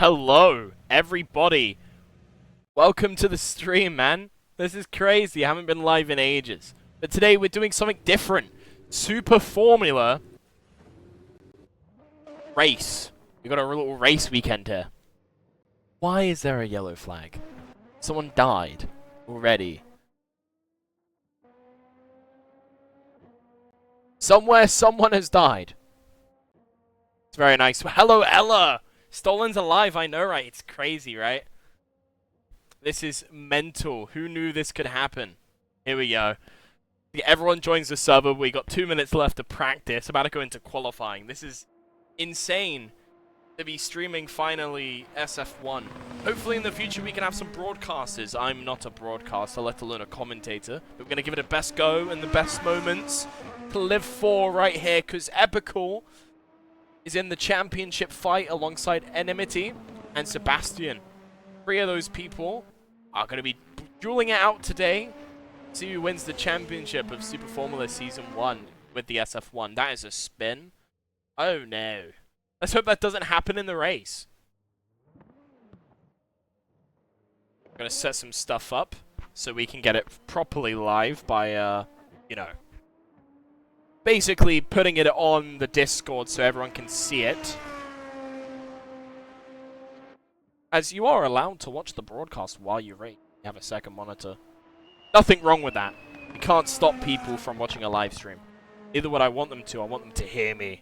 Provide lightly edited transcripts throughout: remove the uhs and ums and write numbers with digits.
Hello, everybody. Welcome to the stream, man. This is crazy. I haven't been live in ages. But today we're doing something different. Super Formula race. We got a little race weekend here. Why is there a yellow flag? Someone died already. Somewhere someone has died. It's very nice. Hello, Ella. Stolen's alive, I know, right? It's crazy, right? This is mental. Who knew this could happen? Here we go. Everyone joins the server. We got 2 minutes left to practice. About to go into qualifying. This is insane to be streaming finally SF1. Hopefully in the future we can have some broadcasters. I'm not a broadcaster, let alone a commentator. But we're going to give it a best go and the best moments to live for right here. Because Epical is in the championship fight alongside Enmity and Sebastian. 3 of those people are going to be dueling it out today. See who wins the championship of Super Formula Season 1 with the SF1. That is a spin. Oh no. Let's hope that doesn't happen in the race. I'm going to set some stuff up so we can get it properly live by, you know, basically putting it on the Discord so everyone can see it. As you are allowed to watch the broadcast while you race. You have a second monitor. Nothing wrong with that. You can't stop people from watching a live stream. Neither would I want them to. I want them to hear me.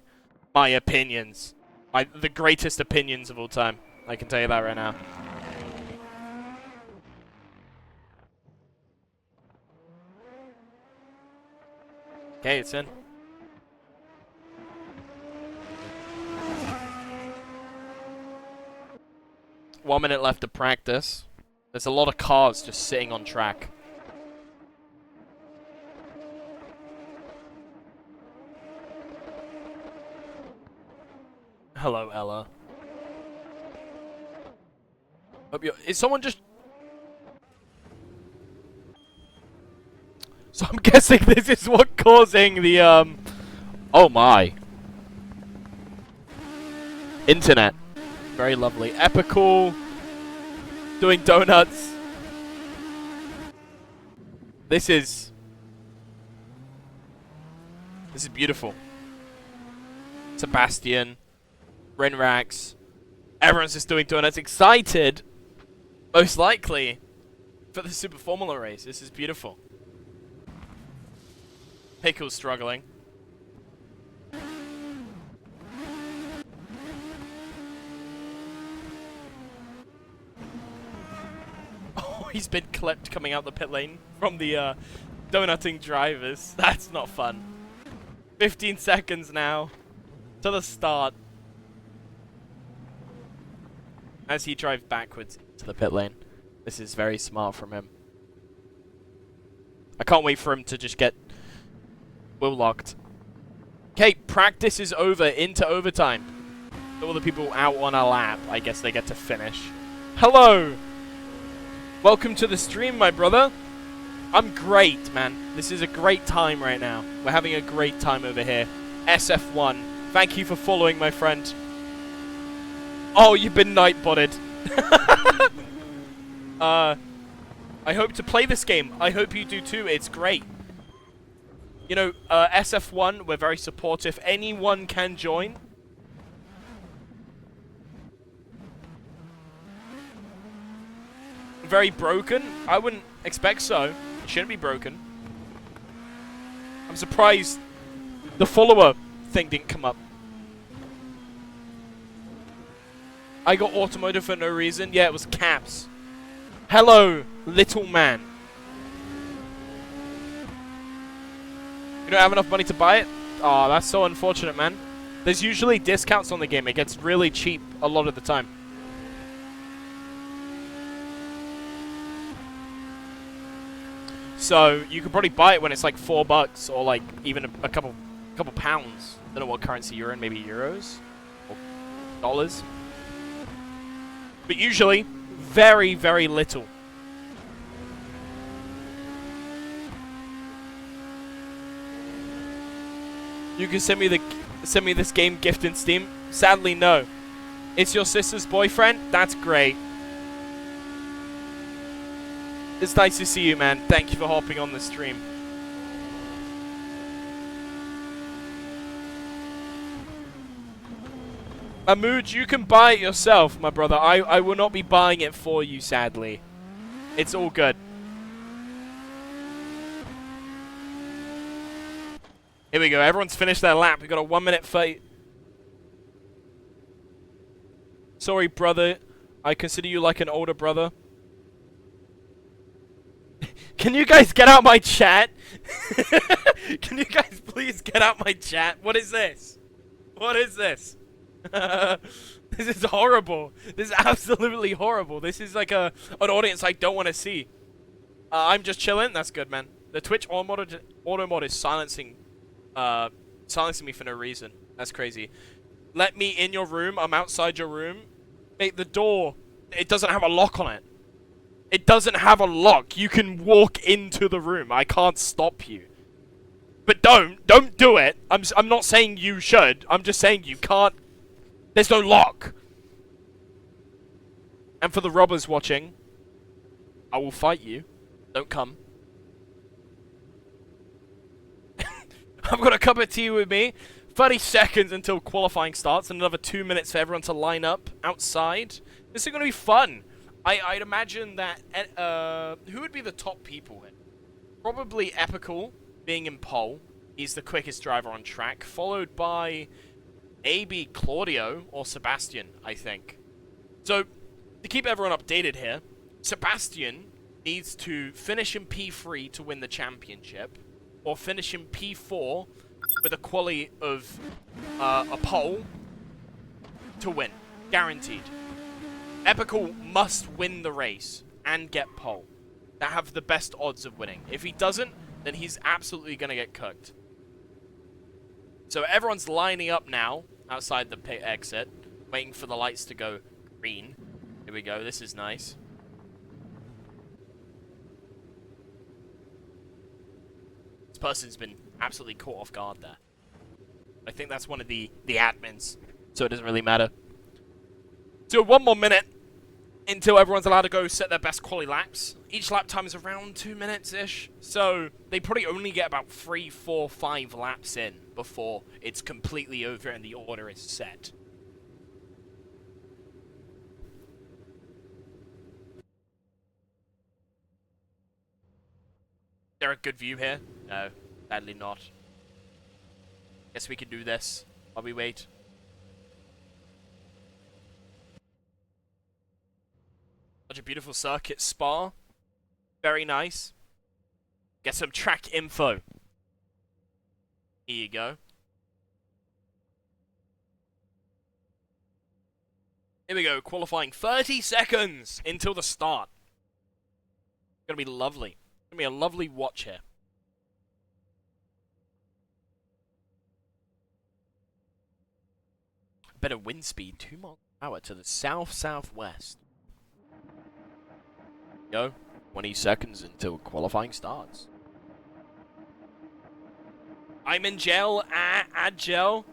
My opinions. The greatest opinions of all time. I can tell you that right now. Okay, it's in. One minute left to practice. There's a lot of cars just sitting on track. Hello, Ella. Hope you're... Is someone just... So I'm guessing this is what causing the, Oh my. Internet. Very lovely. Epical. Doing donuts. This is beautiful. Sebastian. Rinrax. Everyone's just doing donuts. Excited. Most likely. For the Super Formula race. This is beautiful. Pickle's struggling. He's been clipped coming out the pit lane from the donutting drivers. That's not fun. 15 seconds now to the start. As he drives backwards to the pit lane. This is very smart from him. I can't wait for him to just get wheel locked. Okay, practice is over. Into overtime. All the people out on a lap, I guess they get to finish. Hello! Welcome to the stream, my brother. I'm great, man. This is a great time right now. We're having a great time over here. SF1. Thank you for following, my friend. Oh, you've been night-botted. I hope to play this game. I hope you do too. It's great. You know, SF1, we're very supportive. Anyone can join. Very broken? I wouldn't expect so. It shouldn't be broken. I'm surprised the follower thing didn't come up. I got automotive for no reason. Yeah, it was caps. Hello, little man. You don't have enough money to buy it? Oh, that's so unfortunate, man. There's usually discounts on the game. It gets really cheap a lot of the time. So you could probably buy it when it's like $4 or like even a couple pounds. Don't know what currency you're in, maybe euros or dollars. But usually very, very little. You can send me this game gift in Steam. Sadly, no. It's your sister's boyfriend? That's great. It's nice to see you, man. Thank you for hopping on the stream. Mahmood, you can buy it yourself, my brother. I will not be buying it for you, sadly. It's all good. Here we go. Everyone's finished their lap. We got a 1 minute fight. Sorry, brother. I consider you like an older brother. Can you guys get out my chat? Can you guys please get out my chat? What is this? What is this? This is horrible. This is absolutely horrible. This is like an audience I don't want to see. I'm just chilling. That's good, man. The Twitch auto mod is silencing me for no reason. That's crazy. Let me in your room. I'm outside your room. Mate, the door, it doesn't have a lock on it. It doesn't have a lock. You can walk into the room. I can't stop you. But don't do it. I'm not saying you should. I'm just saying you can't. There's no lock. And for the robbers watching, I will fight you. Don't come. I've got a cup of tea with me. 30 seconds until qualifying starts, and another 2 minutes for everyone to line up outside. This is going to be fun. I'd imagine that... who would be the top people here? Probably Epical, being in pole. He's the quickest driver on track, followed by AB Claudio or Sebastian, I think. So, to keep everyone updated here, Sebastian needs to finish in P3 to win the championship, or finish in P4 with a quali of a pole to win. Guaranteed. Epical must win the race and get pole. That have the best odds of winning. If he doesn't, then he's absolutely going to get cooked. So everyone's lining up now outside the pit exit, waiting for the lights to go green. Here we go. This is nice. This person's been absolutely caught off guard there. I think that's one of the admins, so it doesn't really matter. So 1 more minute until everyone's allowed to go set their best quali laps. Each lap time is around 2 minutes-ish, so they probably only get about 3, 4, 5 laps in before it's completely over and the order is set. Is there a good view here? No, sadly not. Guess we can do this while we wait. Such a beautiful circuit, Spa. Very nice. Get some track info. Here you go. Here we go, qualifying 30 seconds until the start. It's gonna be lovely. It's gonna be a lovely watch here. Better wind speed, 2 miles per hour to the south-southwest. Go. 20 seconds until qualifying starts. I'm in jail. Add gel.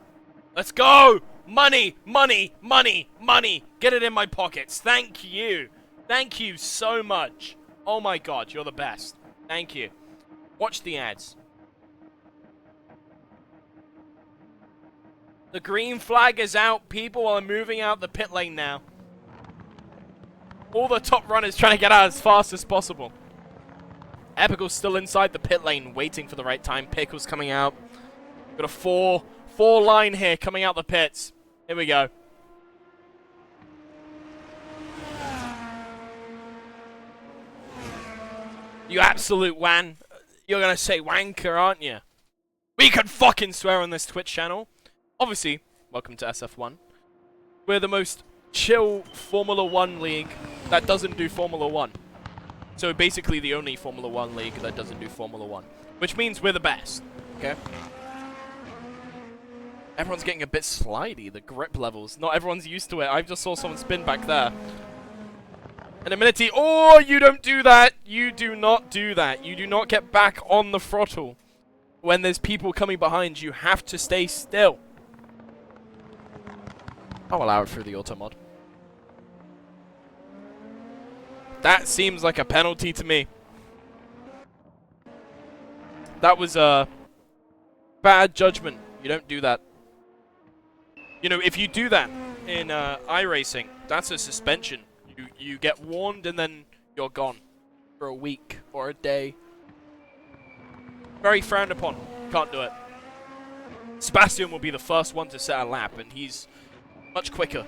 Let's go! Money! Money! Money! Money! Get it in my pockets. Thank you. Thank you so much. Oh my god, you're the best. Thank you. Watch the ads. The green flag is out. People are moving out the pit lane now. All the top runners trying to get out as fast as possible. Epical's still inside the pit lane, waiting for the right time. Pickle's coming out. Got a four line here coming out the pits. Here we go. You absolute wan. You're gonna say wanker, aren't you? We can fucking swear on this Twitch channel. Obviously, welcome to SF1. We're the most chill Formula 1 league that doesn't do Formula 1. So basically the only Formula 1 league that doesn't do Formula 1. Which means we're the best, okay? Everyone's getting a bit slidey, the grip levels. Not everyone's used to it. I just saw someone spin back there. And a minute, oh, you don't do that. You do not do that. You do not get back on the throttle. When there's people coming behind, you have to stay still. I'll allow it through the auto mod. That seems like a penalty to me. That was a bad judgment. You don't do that. You know, if you do that in iRacing, that's a suspension. You get warned and then you're gone for a week or a day. Very frowned upon. Can't do it. Sebastian will be the first one to set a lap, and he's much quicker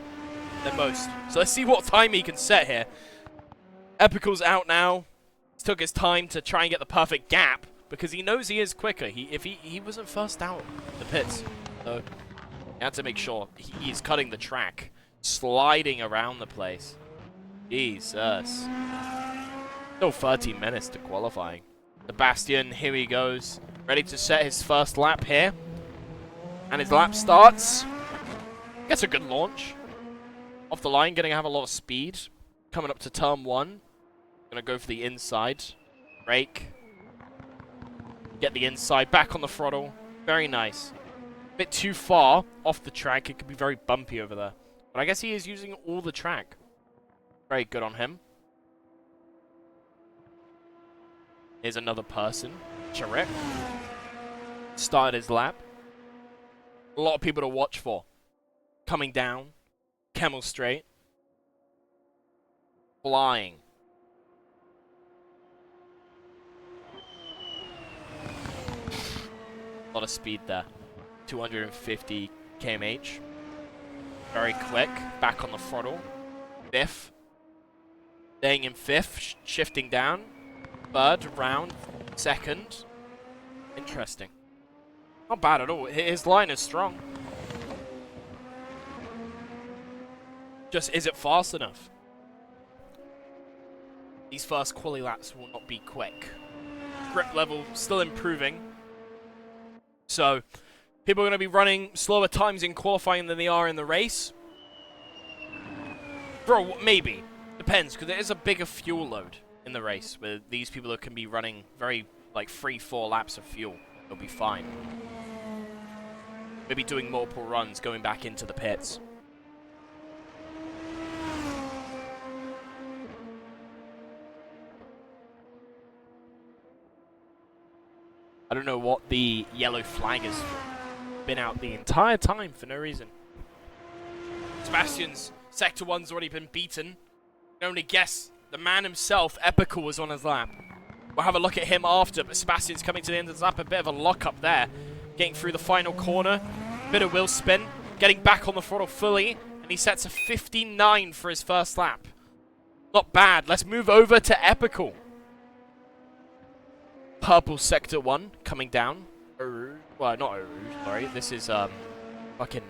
than most. So let's see what time he can set here. Epical's out now. He took his time to try and get the perfect gap because he knows he is quicker. If he wasn't first out the pits, so he had to make sure he's cutting the track, sliding around the place. Jesus. Still 13 minutes to qualifying. Sebastian, here he goes, ready to set his first lap here. And his lap starts. Gets a good launch. Off the line, going to have a lot of speed. Coming up to turn 1. Going to go for the inside. Brake. Get the inside, back on the throttle. Very nice. A bit too far off the track. It could be very bumpy over there. But I guess he is using all the track. Very good on him. Here's another person. Charek. Started his lap. A lot of people to watch for. Coming down. Camel straight. Flying. A lot of speed there. 250 km/h. Very quick. Back on the throttle. Fifth. Staying in fifth. Shifting down. Third round. Second. Interesting. Not bad at all. His line is strong. Just, is it fast enough? These first quali laps will not be quick. Grip level still improving. So, people are going to be running slower times in qualifying than they are in the race. Bro, maybe. Depends, because there is a bigger fuel load in the race, where these people can be running very, like, 3-4 laps of fuel. They'll be fine. Maybe doing multiple runs, going back into the pits. I don't know what the yellow flag has been out the entire time for no reason. Sebastian's Sector 1's already been beaten. You can only guess the man himself, Epical, was on his lap. We'll have a look at him after, but Sebastian's coming to the end of his lap. A bit of a lock-up there. Getting through the final corner. Bit of wheel spin. Getting back on the throttle fully. And he sets a 59 for his first lap. Not bad. Let's move over to Epical. Purple Sector 1 coming down. Well, not Orouge, sorry. This is, fucking...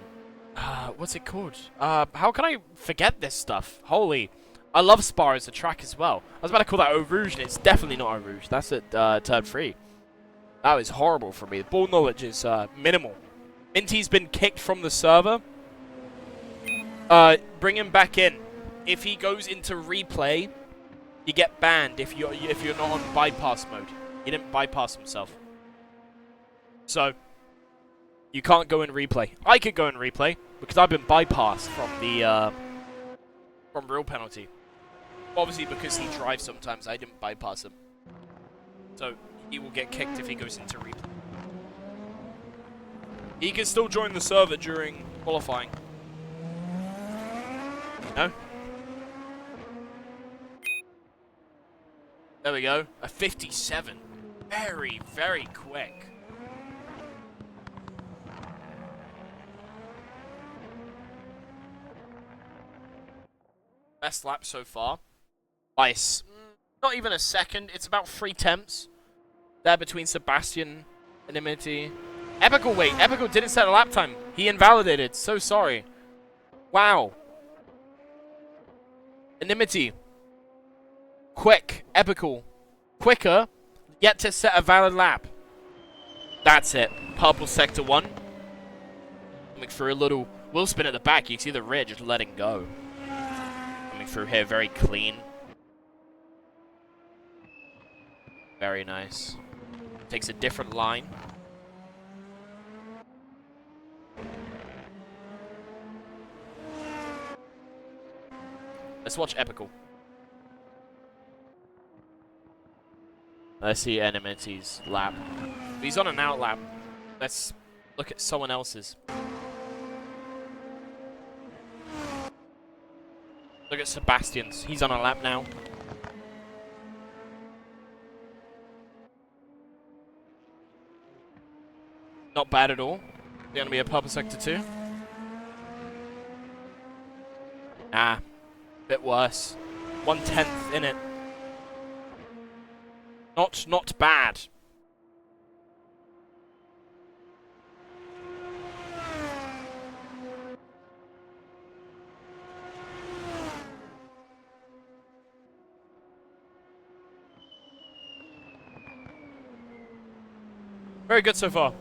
what's it called? How can I forget this stuff? Holy... I love Spa as a track as well. I was about to call that Eau Rouge, and it's definitely not Eau Rouge. That's at turn 3. That was horrible for me. The ball knowledge is minimal. Minty's been kicked from the server. Bring him back in. If he goes into replay, you get banned if you're not on bypass mode. He didn't bypass himself. So, you can't go in replay. I could go in replay, because I've been bypassed from the from real penalty. Obviously, because he drives sometimes, I didn't bypass him. So, he will get kicked if he goes into replay. He can still join the server during qualifying. No? There we go. A 57. Very, very quick. Best lap so far. By not even a second. It's about 3 tenths. There between Sebastian and Enmity. Epical, wait. Epical didn't set a lap time. He invalidated. So sorry. Wow. Enmity. Quick. Epical. Quicker. Yet to set a valid lap. That's it. Purple Sector 1. Coming through a little wheel spin at the back. You can see the rear just letting go. Coming through here very clean. Very nice. Takes a different line. Let's watch Epical. Let's see Enemity's lap. He's on an out lap. Let's look at someone else's. Look at Sebastian's. He's on a lap now. Not bad at all. Going to be a purple sector 2. Nah. Bit worse. 1/10 in it. Not bad. Very good so far.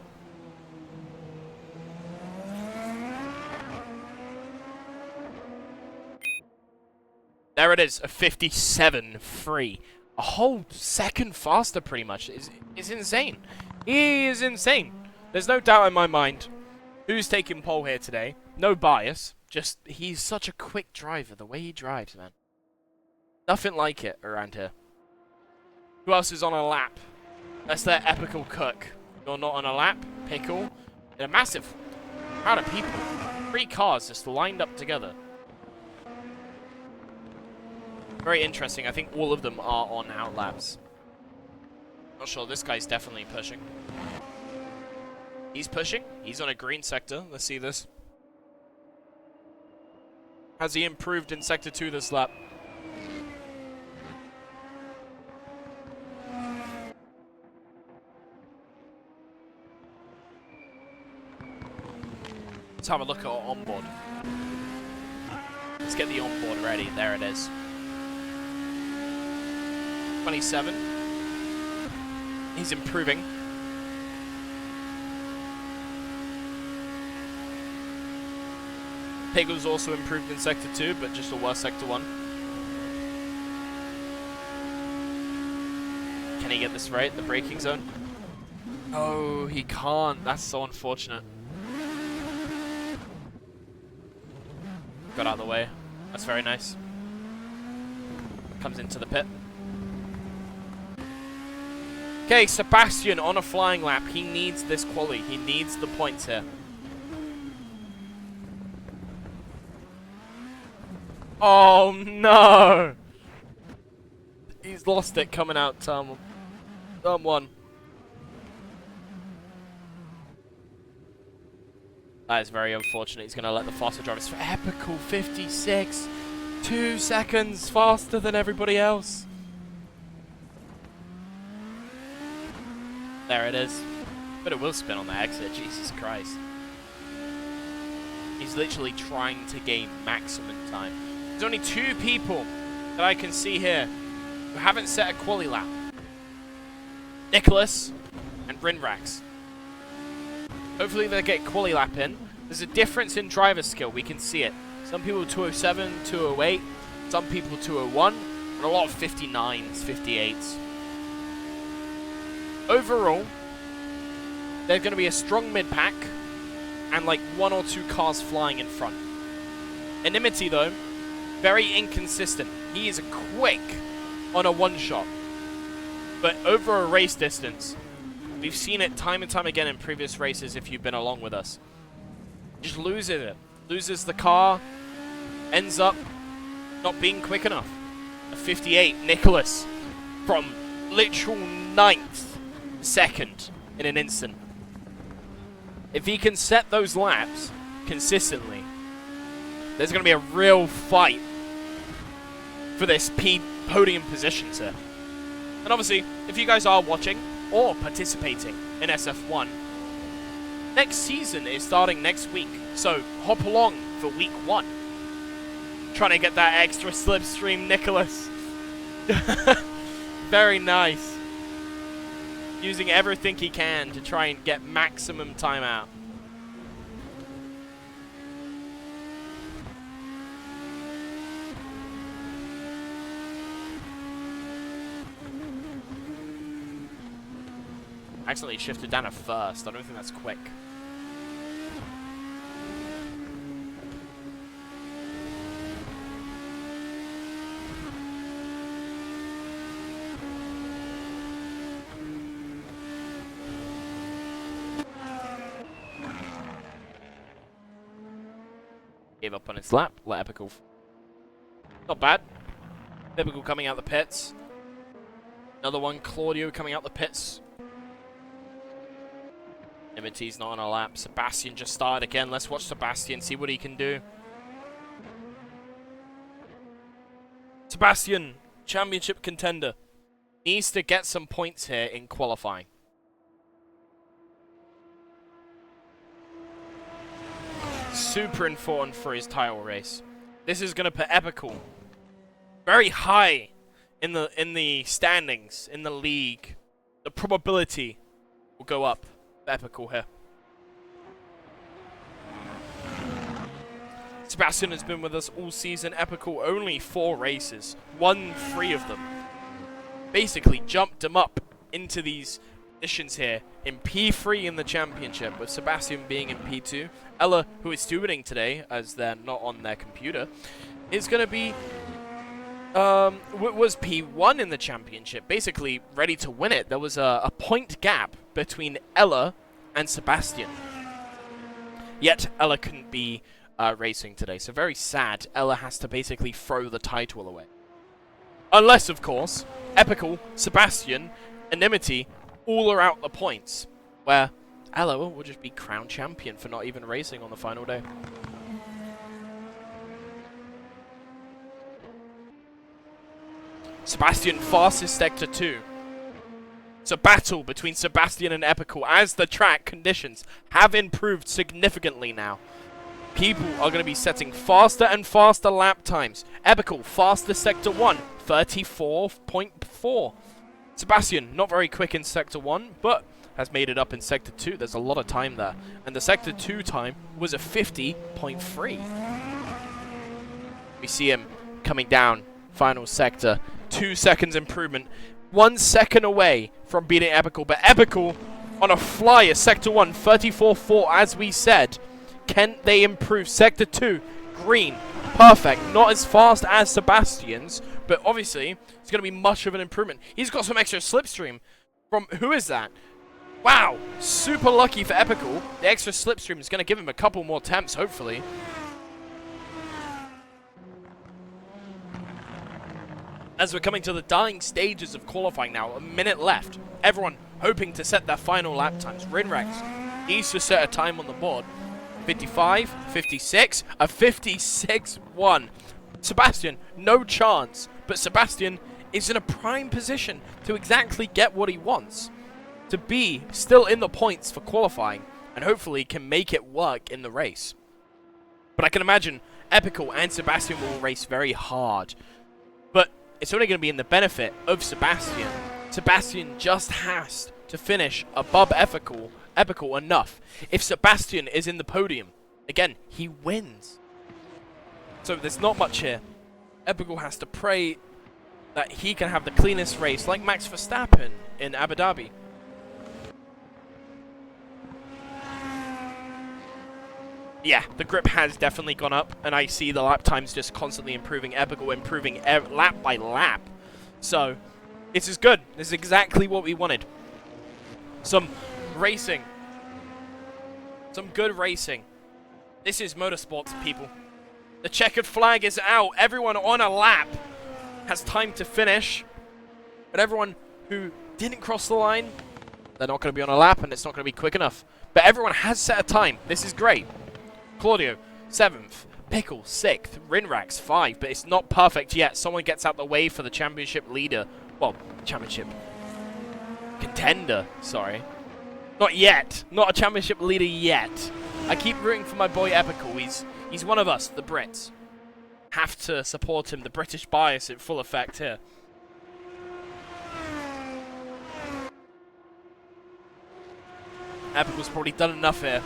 There it is, a 57.3. A whole second faster, pretty much. Is insane. He is insane. There's no doubt in my mind who's taking pole here today. No bias. Just, he's such a quick driver. The way he drives, man. Nothing like it around here. Who else is on a lap? That's their epical cook. You're not on a lap. Pickle. And a massive crowd of people. 3 cars just lined up together. Very interesting. I think all of them are on out laps. Not sure. This guy's definitely pushing. He's pushing. He's on a green sector. Let's see this. Has he improved in sector 2 this lap? Let's have a look at our onboard. Let's get the onboard ready. There it is. 27. He's improving. Piggle's also improved in sector 2, but just a worse sector 1. Can he get this right? The braking zone? Oh, he can't. That's so unfortunate. Got out of the way. That's very nice. Comes into the pit. Okay, Sebastian on a flying lap. He needs this quali. He needs the points here. Oh no! He's lost it coming out turn 1. That is very unfortunate. He's going to let the faster drivers. Epical 56. 2 seconds faster than everybody else. There it is. But it will spin on the exit. Jesus Christ. He's literally trying to gain maximum time. There's only 2 people that I can see here who haven't set a quali lap. Nicholas and Brinrax. Hopefully they get quali lap in. There's a difference in driver skill. We can see it. Some people 207, 208. Some people 201. And a lot of 59s, 58s. Overall, there's going to be a strong mid-pack and like 1 or 2 cars flying in front. Enmity, though, very inconsistent. He is quick on a one-shot. But over a race distance, we've seen it time and time again in previous races if you've been along with us. Just loses it. Loses the car. Ends up not being quick enough. A 58, Nicholas, from literal 9th second in an instant. If he can set those laps consistently, there's going to be a real fight for this podium positions here. And obviously, if you guys are watching or participating in SF1, next season is starting next week. So hop along for week 1. Trying to get that extra slipstream, Nicholas. Very nice. Using everything he can to try and get maximum time out. Accidentally shifted down to first. I don't think that's quick. Gave up on his lap. Let Epical. Not bad. Epical coming out the pits. Another one, Claudio coming out the pits. Nimity's not on a lap. Sebastian just started again. Let's watch Sebastian, see what he can do. Sebastian, championship contender, needs to get some points here in qualifying. Super important for his title race. This is going to put Epical very high in the standings, in the league. The probability will go up for Epical here. Sebastian has been with us all season. Epical only 4 races, won 3 of them. Basically jumped him up into these positions here in P3 in the championship, with Sebastian being in P2. Ella, who is stewarding today as they're not on their computer, is going to be was P1 in the championship, basically ready to win it. There was a point gap between Ella and Sebastian. Yet Ella couldn't be racing today, so very sad. Ella has to basically throw the title away. Unless, of course, Epical, Sebastian, and Nimity all are out the points, where Ella will just be crowned champion for not even racing on the final day. Sebastian fastest sector 2. It's a battle between Sebastian and Epical as the track conditions have improved significantly now. People are going to be setting faster and faster lap times. Epical, faster sector 1, 34.4. Sebastian, not very quick in sector 1, but has made it up in sector 2. There's a lot of time there. And the sector 2 time was a 50.3. We see him coming down, final sector. 2 seconds improvement. 1 second away from beating Epical. But Epical on a flyer, sector 1, 34.4, as we said. Can they improve? Sector 2, green, perfect. Not as fast as Sebastian's, but obviously it's going to be much of an improvement. He's got some extra slipstream from, who is that? Wow, super lucky for Epical. The extra slipstream is going to give him a couple more attempts, hopefully. As we're coming to the dying stages of qualifying now, a minute left. Everyone hoping to set their final lap times. Rinrex needs to set a time on the board. 55, 56, a 56-1. Sebastian, no chance. But Sebastian is in a prime position to exactly get what he wants. To be still in the points for qualifying, and hopefully can make it work in the race. But I can imagine Epical and Sebastian will race very hard. But it's only going to be in the benefit of Sebastian. Sebastian just has to finish above Epical enough. If Sebastian is in the podium, again, he wins. So there's not much here. Epical has to pray that he can have the cleanest race, like Max Verstappen in Abu Dhabi. Yeah, the grip has definitely gone up, and I see the lap times just constantly improving. Epical improving lap by lap. So, this is good. This is exactly what we wanted. Some racing. Some good racing. This is motorsports, people. The checkered flag is out. Everyone on a lap has time to finish. But everyone who didn't cross the line, they're not going to be on a lap, and it's not going to be quick enough. But everyone has set a time. This is great. Claudio, 7th. Pickle, 6th. Rinrax, 5. But it's not perfect yet. Someone gets out the way for the championship leader. Well, championship contender, sorry. Not yet. Not a championship leader yet. I keep rooting for my boy Epical. He's one of us, the Brits. Have to support him. The British bias in full effect here. Epical's probably done enough here.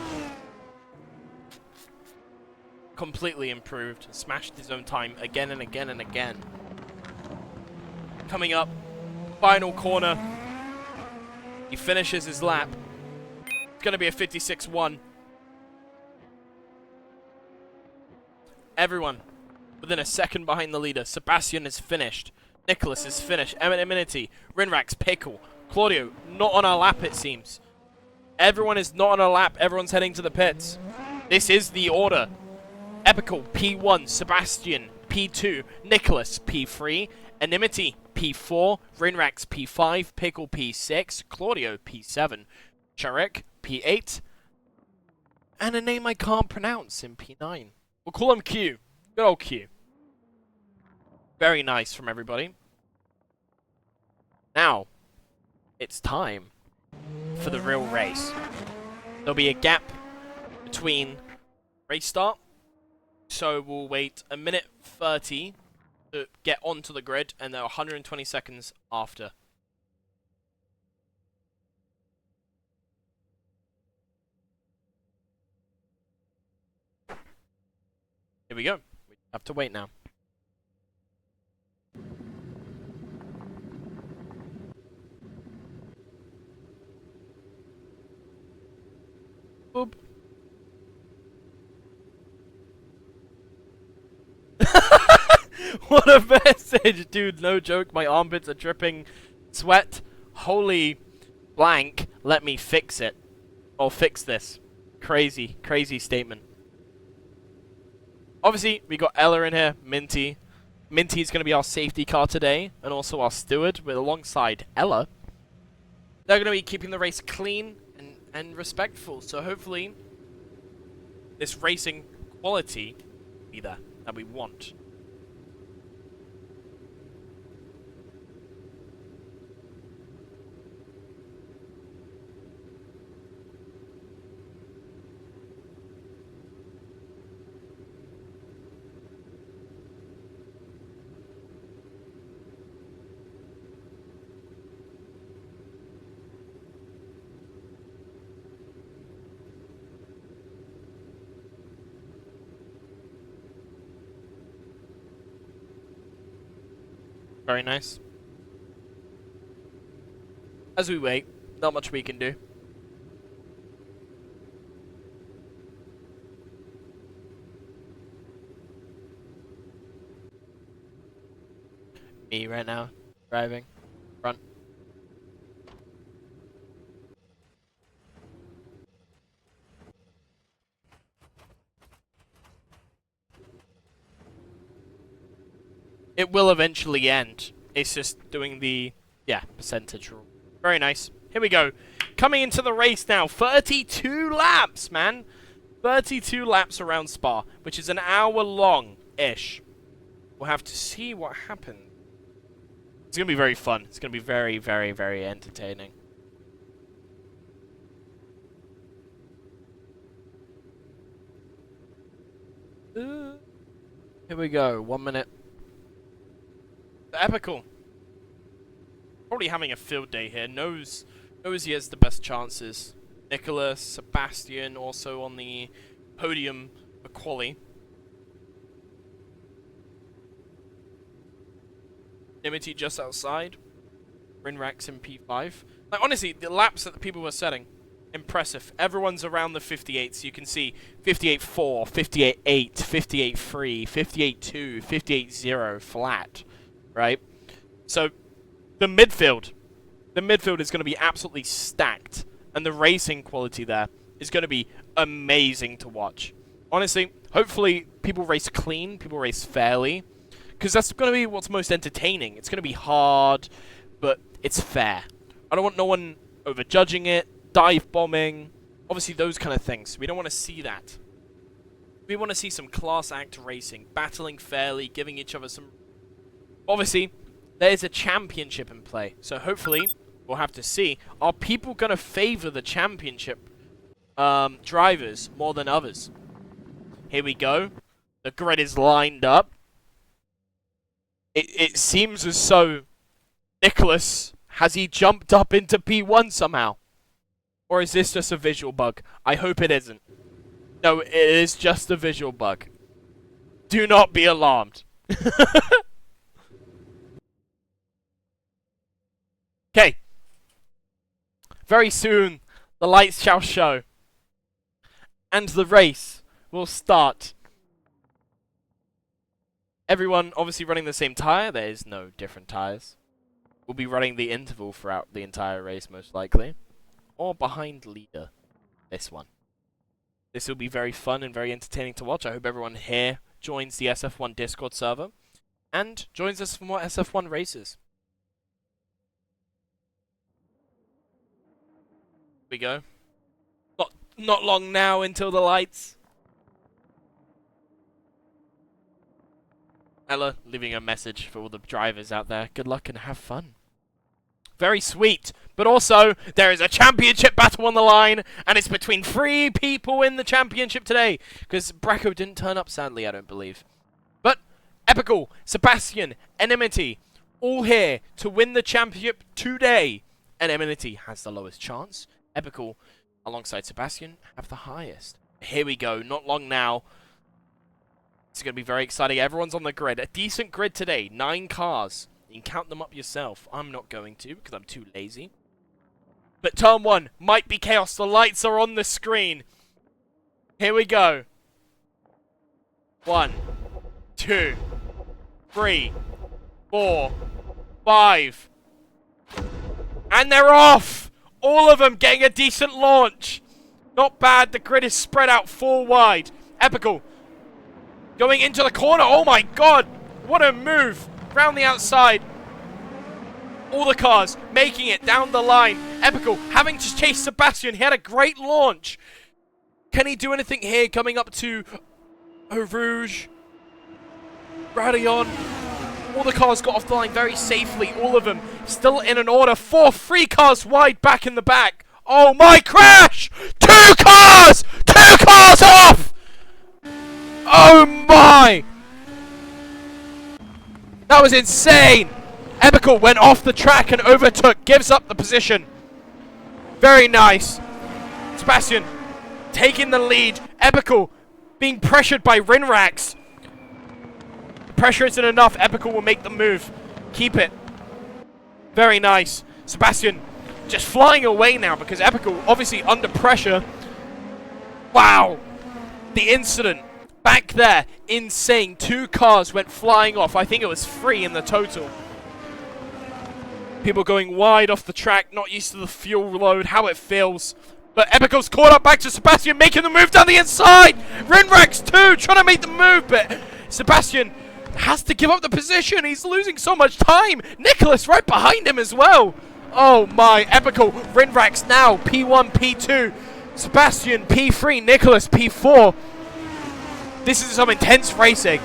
Completely improved. Smashed his own time again and again and again. Coming up. Final corner. He finishes his lap. It's going to be a 56-1. Everyone within a second behind the leader. Sebastian is finished. Nicholas is finished. Eminity, Rinrax, Pickle, Claudio, not on our lap it seems. Everyone is not on a lap. Everyone's heading to the pits. This is the order. Epical P1, Sebastian P2, Nicholas P3, Enmity P4, Rinrax P5, Pickle P6, Claudio P7, Charek P8, and a name I can't pronounce in P9. We'll call him Q. Good old Q. Very nice from everybody. Now, it's time for the real race. There'll be a gap between race start, so we'll wait a minute 30 to get onto the grid, and then 120 seconds after. Here we go. We have to wait now. Boop. What a message, dude. No joke. My armpits are dripping sweat. Holy blank. Let me fix it. Or fix this. Crazy, crazy statement. Obviously, we got Ella in here. Minty. Minty's going to be our safety car today. And also our steward. With alongside Ella. They're going to be keeping the race clean and respectful. So hopefully, this racing quality will be there that we want. Very nice. As we wait, not much we can do. Me right now, driving, front. It will eventually end. It's just doing the, percentage rule. Very nice. Here we go. Coming into the race now. 32 laps, man. 32 laps around Spa, which is an hour long-ish. We'll have to see what happens. It's going to be very fun. It's going to be very, very, very entertaining. Here we go. 1 minute. Epical. Probably having a field day here. Knows he has the best chances. Nicholas, Sebastian also on the podium for quali. Nimity just outside. Rinrax in P5. Like, honestly, the laps that the people were setting, impressive. Everyone's around the 58, so you can see 58.4, 58.8, 58.3, 58.2, 58.0 flat. Right? So, the midfield is going to be absolutely stacked. And the racing quality there is going to be amazing to watch. Honestly, hopefully people race clean, people race fairly. Because that's going to be what's most entertaining. It's going to be hard, but it's fair. I don't want no one overjudging it, dive bombing, obviously those kind of things. We don't want to see that. We want to see some class act racing, battling fairly, giving each other some... Obviously, there's a championship in play, so hopefully, we'll have to see. Are people going to favor the championship drivers more than others? Here we go. The grid is lined up. It seems as though Nicholas, has he jumped up into P1 somehow? Or is this just a visual bug? I hope it isn't. No, it is just a visual bug. Do not be alarmed. Okay. Very soon, the lights shall show. And the race will start. Everyone obviously running the same tyre. There is no different tyres. We'll be running the interval throughout the entire race, most likely. Or behind leader. This one. This will be very fun and very entertaining to watch. I hope everyone here joins the SF1 Discord server and joins us for more SF1 races. Here we go. Not long now until the lights. Ella leaving a message for all the drivers out there. Good luck and have fun. Very sweet. But also, there is a championship battle on the line, and it's between 3 people in the championship today. Because Bracco didn't turn up, sadly, I don't believe. But Epical, Sebastian, Enmity, all here to win the championship today. And Enmity has the lowest chance. Epical, alongside Sebastian, have the highest. Here we go, not long now. It's going to be very exciting. Everyone's on the grid. A decent grid today. 9 cars. You can count them up yourself. I'm not going to because I'm too lazy. But turn 1 might be chaos. The lights are on the screen. Here we go. 1, 2, 3, 4, 5. And they're off! All of them getting a decent launch. Not bad. The grid is spread out 4 wide. Epical. Going into the corner. Oh my god. What a move. Round the outside. All the cars making it down the line. Epical having to chase Sebastian. He had a great launch. Can he do anything here? Coming up to Eau Rouge. Radion. All the cars got off the line very safely. All of them still in an order. 3 cars wide back in the back. Oh my, crash! 2 cars! 2 cars off! Oh my! That was insane! Epical went off the track and overtook. Gives up the position. Very nice. Sebastian taking the lead. Epical being pressured by Rinrax. The pressure isn't enough. Epical will make the move. Keep it. Very nice. Sebastian just flying away now because Epical obviously under pressure. Wow. The incident back there. Insane. 2 cars went flying off. I think it was 3 in the total. People going wide off the track. Not used to the fuel load. How it feels. But Epical's caught up back to Sebastian. Making the move down the inside. Rinrax too. Trying to make the move. But Sebastian has to give up the position. He's losing so much time. Nicholas right behind him as well. Oh my. Epical. Rinrax now. P1, P2. Sebastian P3. Nicholas P4. This is some intense racing.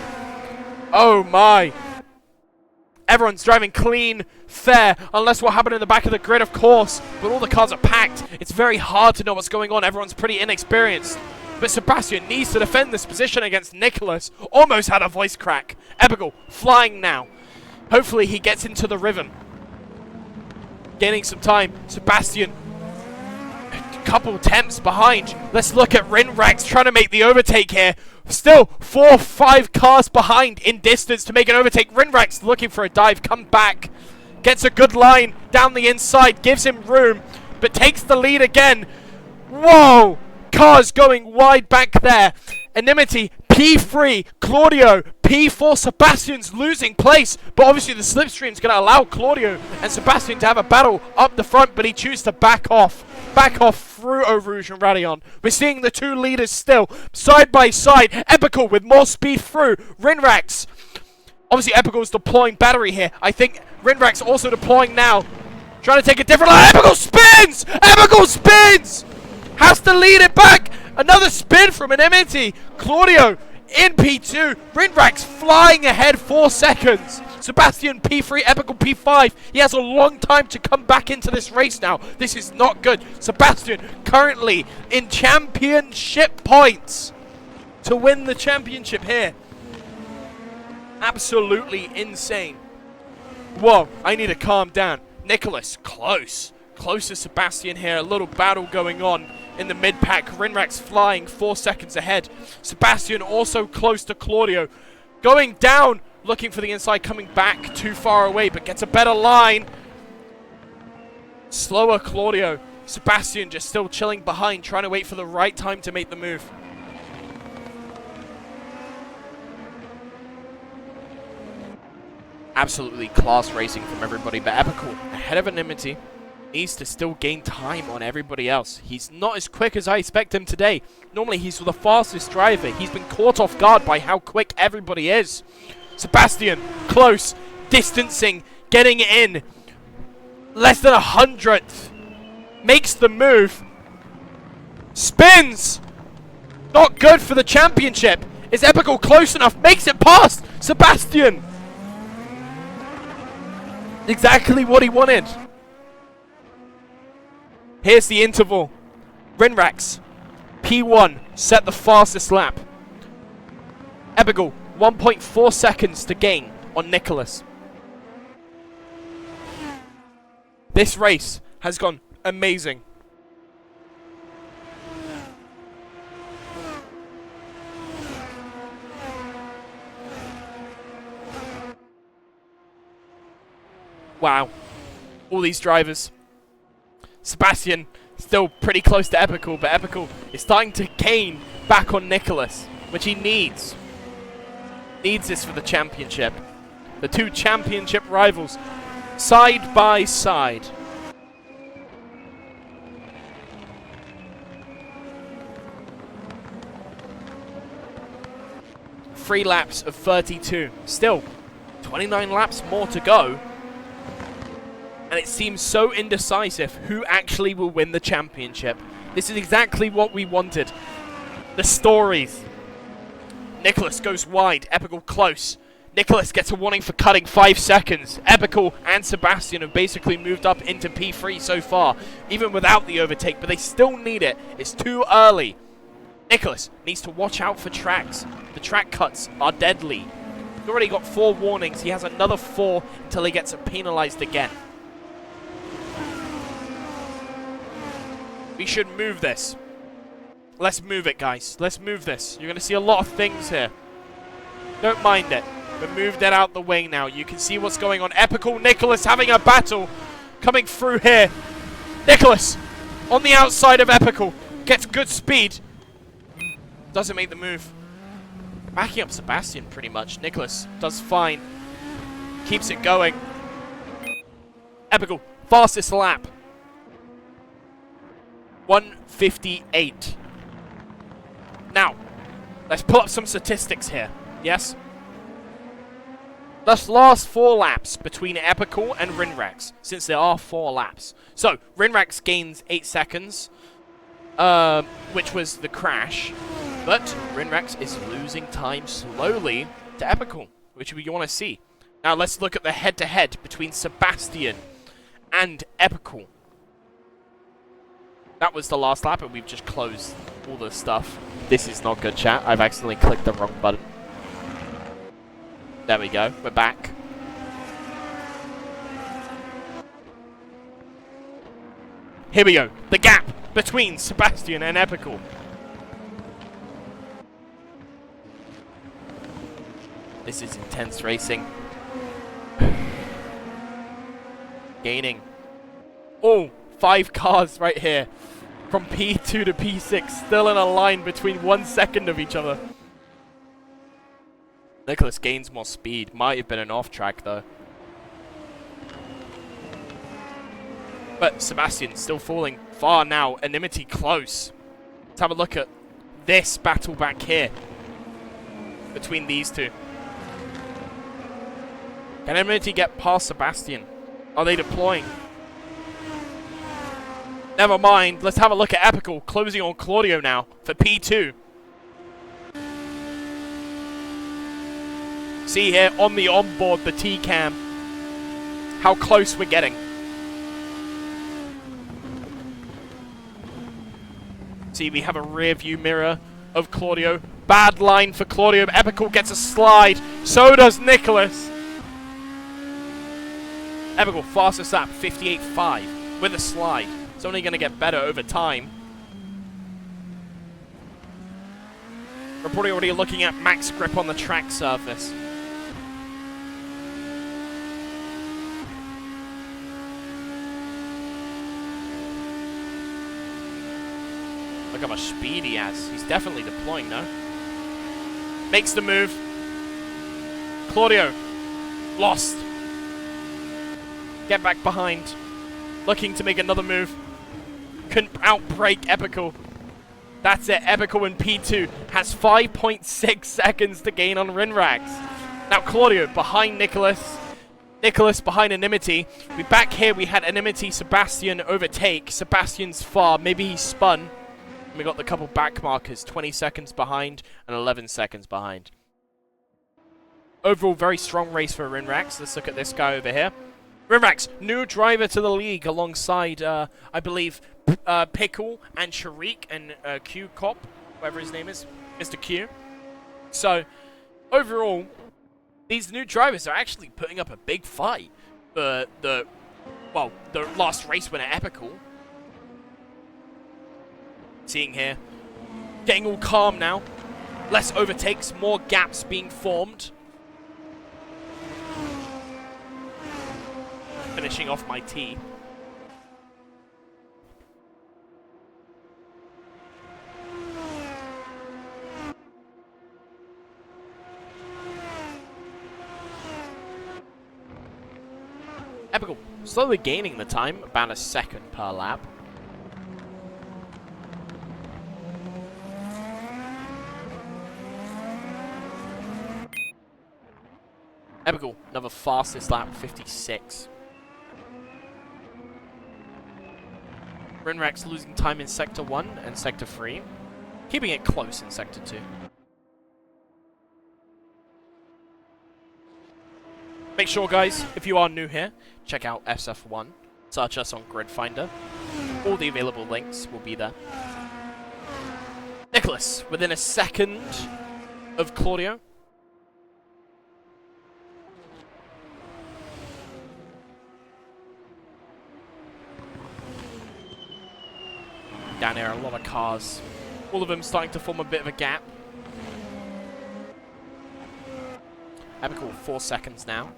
Oh my. Everyone's driving clean, fair, unless what happened in the back of the grid, of course. But all the cars are packed. It's very hard to know what's going on. Everyone's pretty inexperienced. But Sebastian needs to defend this position against Nicholas. Almost had a voice crack. Epical flying now. Hopefully he gets into the rhythm. Gaining some time. Sebastian, a couple attempts behind. Let's look at Rinrax trying to make the overtake here. Still 4, 5 cars behind in distance to make an overtake. Rinrax looking for a dive. Come back. Gets a good line down the inside. Gives him room. But takes the lead again. Whoa. Cars going wide back there. Enmity P3. Claudio P4. Sebastian's losing place. But obviously the slipstream's going to allow Claudio and Sebastian to have a battle up the front. But he chooses to back off. Back off through Eau Rouge and Radion. We're seeing the 2 leaders still side by side. Epical with more speed through. Rinrax. Obviously Epical's deploying battery here. I think Rinrax also deploying now. Trying to take a different line. Epical spins! Epical spins! Has to lead it back. Another spin from an MNT. Claudio in P2. Rinrax flying ahead 4 seconds. Sebastian P3, Epical P5. He has a long time to come back into this race now. This is not good. Sebastian currently in championship points to win the championship here. Absolutely insane. Whoa, I need to calm down. Nicholas, close. Close to Sebastian here. A little battle going on in the mid-pack. Rinrax flying 4 seconds ahead. Sebastian also close to Claudio. Going down. Looking for the inside, coming back too far away, but gets a better line. Slower Claudio. Sebastian just still chilling behind, trying to wait for the right time to make the move. Absolutely class racing from everybody, but Epical ahead of Enmity. Needs to still gain time on everybody else. He's not as quick as I expect him today. Normally he's the fastest driver. He's been caught off guard by how quick everybody is. Sebastian, close, distancing, getting in. Less than 100th. Makes the move. Spins. Not good for the championship. Is Epical close enough? Makes it past Sebastian. Exactly what he wanted. Here's the interval. Rinrax, P1, set the fastest lap. Epical, 1.4 seconds to gain on Nicholas. This race has gone amazing. Wow. All these drivers. Sebastian still pretty close to Epical, but Epical is starting to gain back on Nicholas, which he needs. Needs this for the championship. The two championship rivals, side by side. Three laps of 32. Still, 29 laps more to go. And it seems so indecisive who actually will win the championship. This is exactly what we wanted. The stories. Nicholas goes wide, Epical close. Nicholas gets a warning for cutting 5 seconds. Epical and Sebastian have basically moved up into P3 so far, even without the overtake, but they still need it. It's too early. Nicholas needs to watch out for tracks. The track cuts are deadly. He's already got 4 warnings. He has another 4 until he gets penalized again. We should move this. Let's move it, guys. Let's move this. You're going to see a lot of things here. Don't mind it. But move that out the way now. You can see what's going on. Epical, Nicholas having a battle. Coming through here. Nicholas on the outside of Epical. Gets good speed. Doesn't make the move. Backing up Sebastian pretty much. Nicholas does fine. Keeps it going. Epical, fastest lap. 1:58. Now, let's pull up some statistics here. Yes? This last 4 laps between Epical and Rinrax, since there are 4 laps. So, Rinrax gains 8 seconds, which was the crash. But Rinrax is losing time slowly to Epical, which we want to see. Now, let's look at the head-to-head between Sebastian and Epical. That was the last lap, and we've just closed all the stuff. This is not good, chat. I've accidentally clicked the wrong button. There we go. We're back. Here we go. The gap between Sebastian and Epical. This is intense racing. Gaining. Oh, 5 cars right here. From P2 to P6. Still in a line between 1 second of each other. Nicholas gains more speed. Might have been an off track though. But Sebastian still falling far now. Enmity close. Let's have a look at this battle back here. Between these two. Can Enmity get past Sebastian? Are they deploying? Never mind. Let's have a look at Epical closing on Claudio now for P2. See here on the onboard, the T-cam, how close we're getting. See, we have a rear view mirror of Claudio. Bad line for Claudio. Epical gets a slide. So does Nicholas. Epical fastest lap, 58.5 with a slide. It's only going to get better over time. We're probably already looking at max grip on the track surface. Look how much speed he has. He's definitely deploying now. Makes the move. Claudio. Lost. Get back behind. looking to make another move. Couldn't outbreak Epical. That's it. Epical in P2 has 5.6 seconds to gain on Rinrax. Now Claudio behind Nicholas. Nicholas behind Enmity. We back here. We had Enmity Sebastian overtake. Sebastian's far. Maybe he spun. And we got the couple back markers. 20 seconds behind and 11 seconds behind. Overall, very strong race for Rinrax. Let's look at this guy over here. Rinrax, new driver to the league alongside, I believe, Pickle and Sharik and Q Cop, whatever his name is, Mr. Q. So, overall, these new drivers are actually putting up a big fight for the last race winner, Epical. Seeing here, getting all calm now. Less overtakes, more gaps being formed. Finishing off my tee. Epical slowly gaining the time, about a second per lap. Epical, another fastest lap, 56. Rinrax losing time in Sector 1 and Sector 3. Keeping it close in Sector 2. Make sure, guys, if you are new here, check out SF1. Search us on Grid Finder. All the available links will be there. Nicholas, within a second of Claudio. Down here, a lot of cars. All of them starting to form a bit of a gap. Epical, 4 seconds now.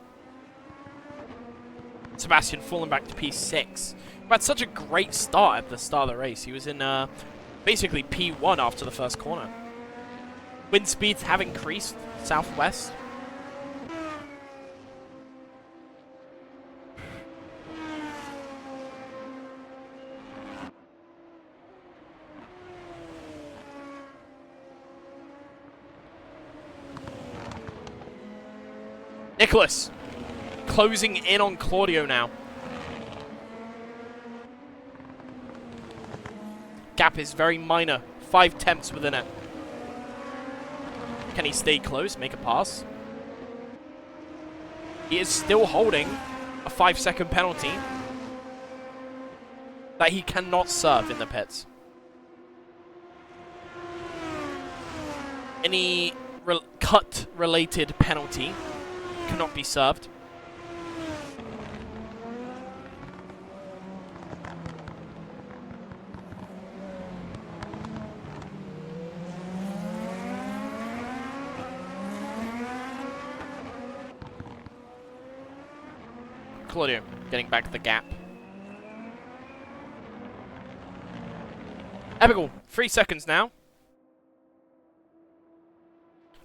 Sebastian falling back to P6. We had such a great start at the start of the race. He was in basically P1 after the first corner. Wind speeds have increased southwest. Nicholas closing in on Claudio now. Gap is very minor. 5 tenths within it. Can he stay close, make a pass? He is still holding a 5-second penalty that he cannot serve in the pits. Any cut-related penalty cannot be served. Claudio getting back to the gap. Epical, 3 seconds now.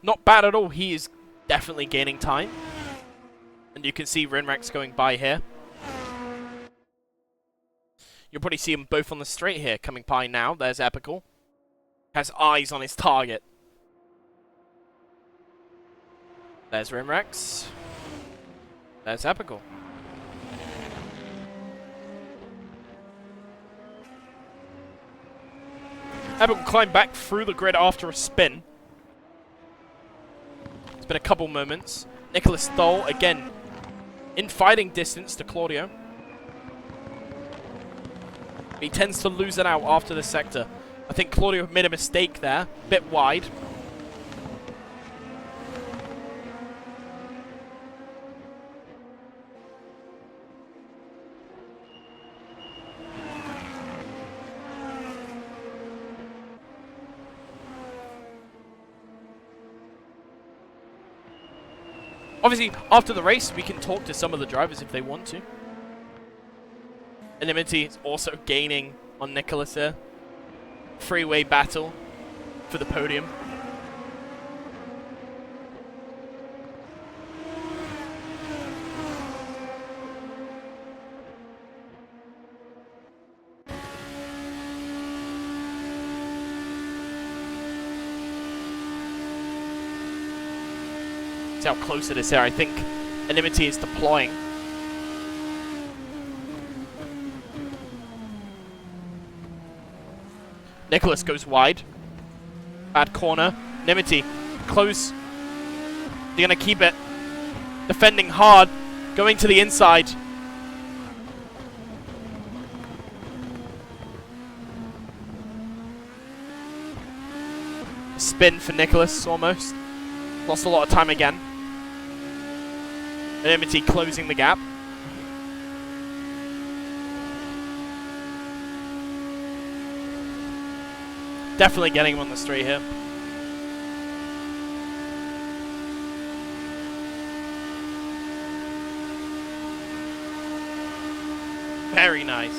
Not bad at all. He is definitely gaining time. And you can see Rinrax going by here. You'll probably see them both on the straight here, coming by now. There's Epical. Has eyes on his target. There's Rinrax. There's Epical. Epical climbed back through the grid after a spin. It's been a couple moments. Nicholas Stoll, again, in fighting distance to Claudio. He tends to lose it out after the sector. I think Claudio made a mistake there. Bit wide. Obviously, after the race, we can talk to some of the drivers if they want to. Enmity is also gaining on Nicholas here. Freeway battle for the podium. See how close it is here. I think Enmity is deploying. Nicholas goes wide. Bad corner. Enmity, close. They're going to keep it. Defending hard. Going to the inside. Spin for Nicholas, almost. Lost a lot of time again. Enmity closing the gap. Definitely getting him on the straight here. Very nice.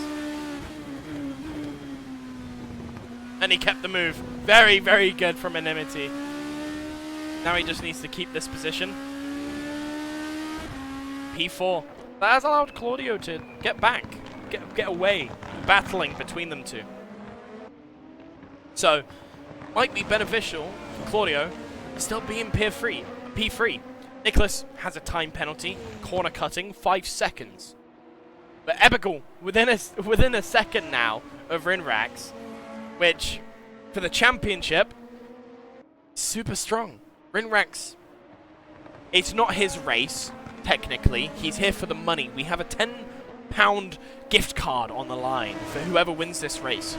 And he kept the move. Very, very good from Enmity. Now he just needs to keep this position. P4. That has allowed Claudio to get back. Get away. Battling between them two. So, might be beneficial for Claudio still being P3. Nicholas has a time penalty. Corner cutting. 5 seconds. But Epical, within a second now of Rinrax, which, for the championship, super strong. Rinrax, it's not his race, technically. He's here for the money. We have a £10 gift card on the line for whoever wins this race.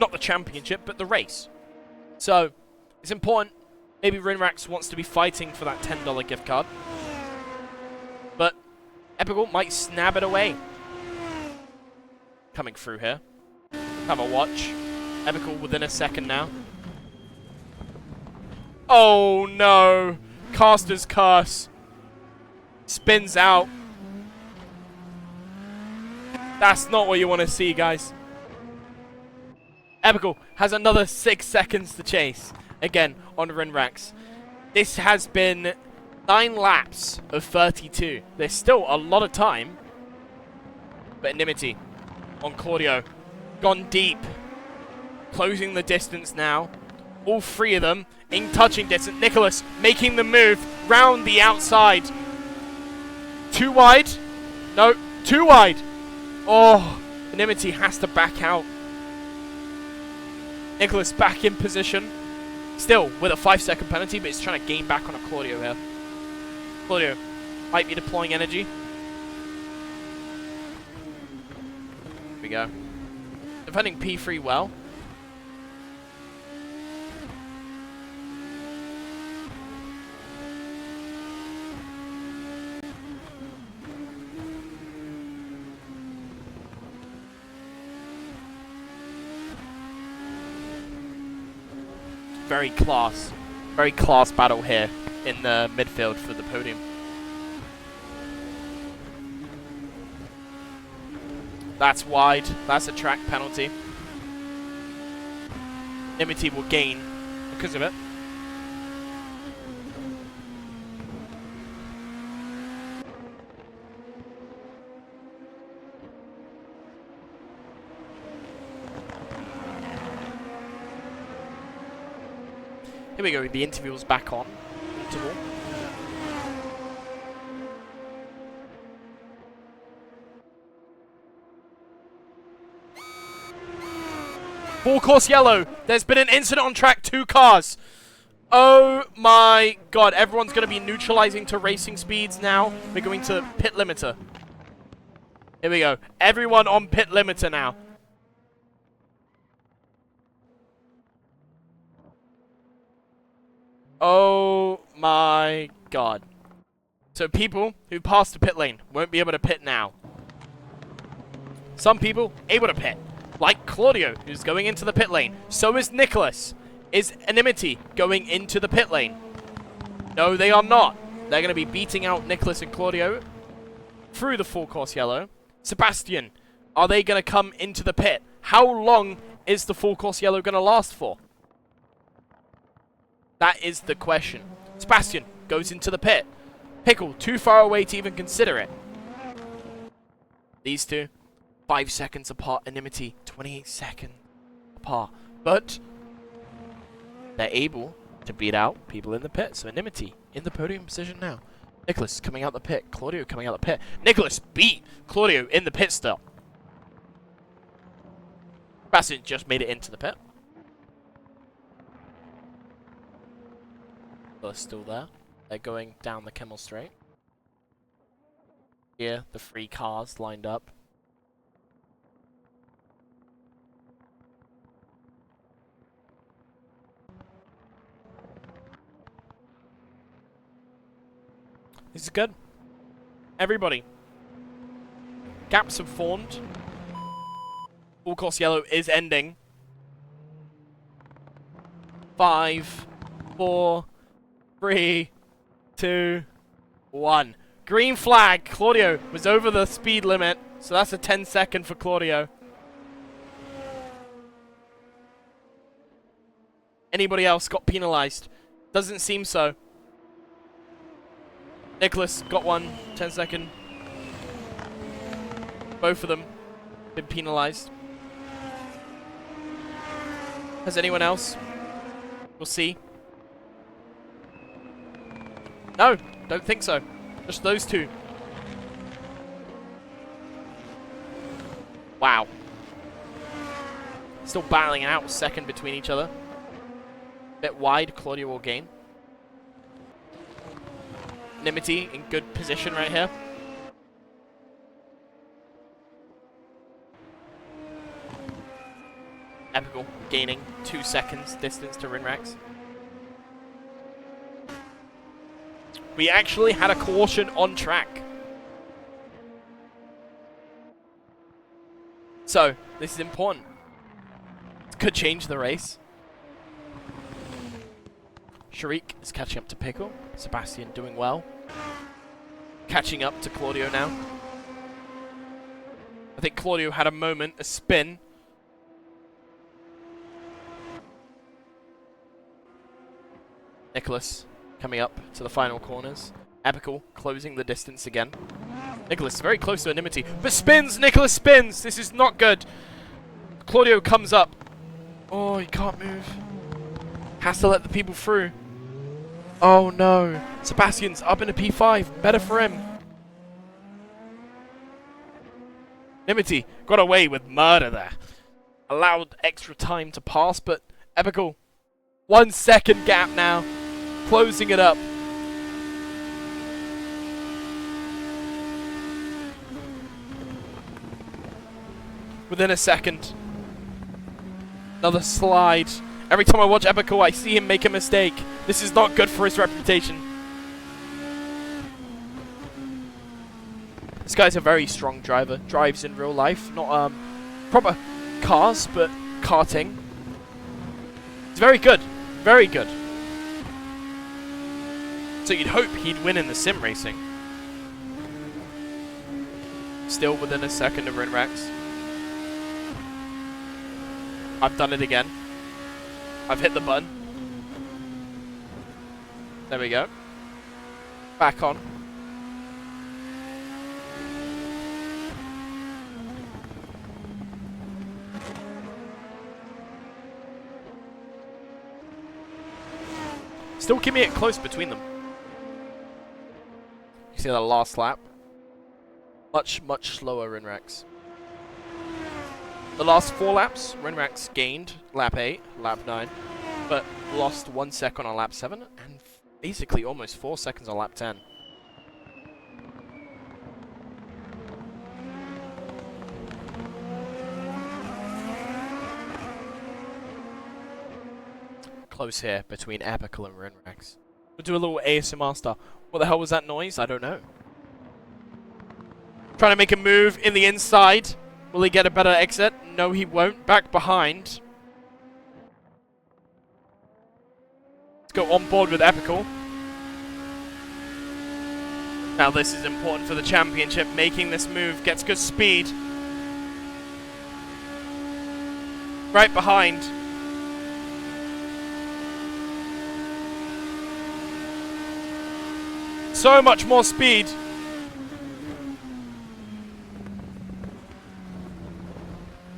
Not the championship, but the race. So, it's important. Maybe Rinrax wants to be fighting for that $10 gift card. But Epical might snab it away. Coming through here. Have a watch. Epical within a second now. Oh no! Caster's curse. Spins out. That's not what you want to see, guys. Epical has another 6 seconds to chase. Again, on Rinrax. This has been 9 laps of 32. There's still a lot of time. But Enmity on Claudio. Gone deep. Closing the distance now. All 3 of them in touching distance. Nicholas making the move round the outside. Too wide. No, too wide. Oh, Enmity has to back out. Nicholas back in position. Still with a 5-second penalty, but he's trying to gain back on a Claudio here. Claudio might be deploying energy. Here we go. Defending P3 well. Very class battle here in the midfield for the podium. That's wide. That's a track penalty. Enmity will gain because of it. Here we go, the interval's back on. Interval. Full course yellow. There's been an incident on track, 2 cars. Oh my god, everyone's going to be neutralizing to racing speeds now. We're going to pit limiter. Here we go. Everyone on pit limiter now. Oh my god. So people who pass the pit lane won't be able to pit now. Some people able to pit. Like Claudio, who's going into the pit lane. So is Nicholas. Is Enmity going into the pit lane? No, they are not. They're going to be beating out Nicholas and Claudio through the full course yellow. Sebastian, are they going to come into the pit? How long is the full course yellow going to last for? That is the question. Sebastian goes into the pit. Pickle, too far away to even consider it. These two, 5 seconds apart. Enmity, 28 seconds apart. But they're able to beat out people in the pit. So Enmity in the podium position now. Nicholas coming out the pit. Claudio coming out the pit. Nicholas beat Claudio in the pit stop. Bastian just made it into the pit. Nicholas still there. They're going down the Kimmel Straight. Here, the 3 cars lined up. This is good. Everybody. Gaps have formed. Full course yellow is ending. 5, 4, 3, 2, 1. Green flag. Claudio was over the speed limit, so that's a 10-second for Claudio. Anybody else got penalized? Doesn't seem so. Nicholas got one, 10-second. Both of them been penalized. Has anyone else? We'll see. No, don't think so. Just those 2. Wow. Still battling out second between each other. Bit wide, Claudio will gain. Enmity in good position right here. Epical gaining 2 seconds distance to Rinrax. We actually had a caution on track. So, this is important. It could change the race. Sharik is catching up to Pickle. Sebastian doing well. Catching up to Claudio now. I think Claudio had a moment, a spin. Nicholas coming up to the final corners. Epical closing the distance again. Nicholas very close to Enmity, but spins! Nicholas spins! This is not good. Claudio comes up. Oh, he can't move. Has to let the people through. Oh no. Sebastian's up in a P5. Better for him. Enmity got away with murder there. Allowed extra time to pass, but Epical. 1 second gap now. Closing it up. Within a second. Another slide. Every time I watch Epical, I see him make a mistake. This is not good for his reputation. This guy's a very strong driver. Drives in real life. Not proper cars, but karting. He's very good. Very good. So you'd hope he'd win in the sim racing. Still within a second of Rinrax. I've done it again. I've hit the button. There we go. Back on. Still keeping it close between them. You see that last lap? Much, much slower Rinrax. The last 4 laps, Rinrax gained lap 8, lap 9, but lost 1 second on lap 7, and basically almost 4 seconds on lap 10. Close here between Epical and Rinrax. We'll do a little ASMR style. What the hell was that noise? I don't know. Trying to make a move in the inside. Will he get a better exit? No, he won't. Back behind. Let's go on board with Epical. Now this is important for the championship. Making this move gets good speed. Right behind. So much more speed.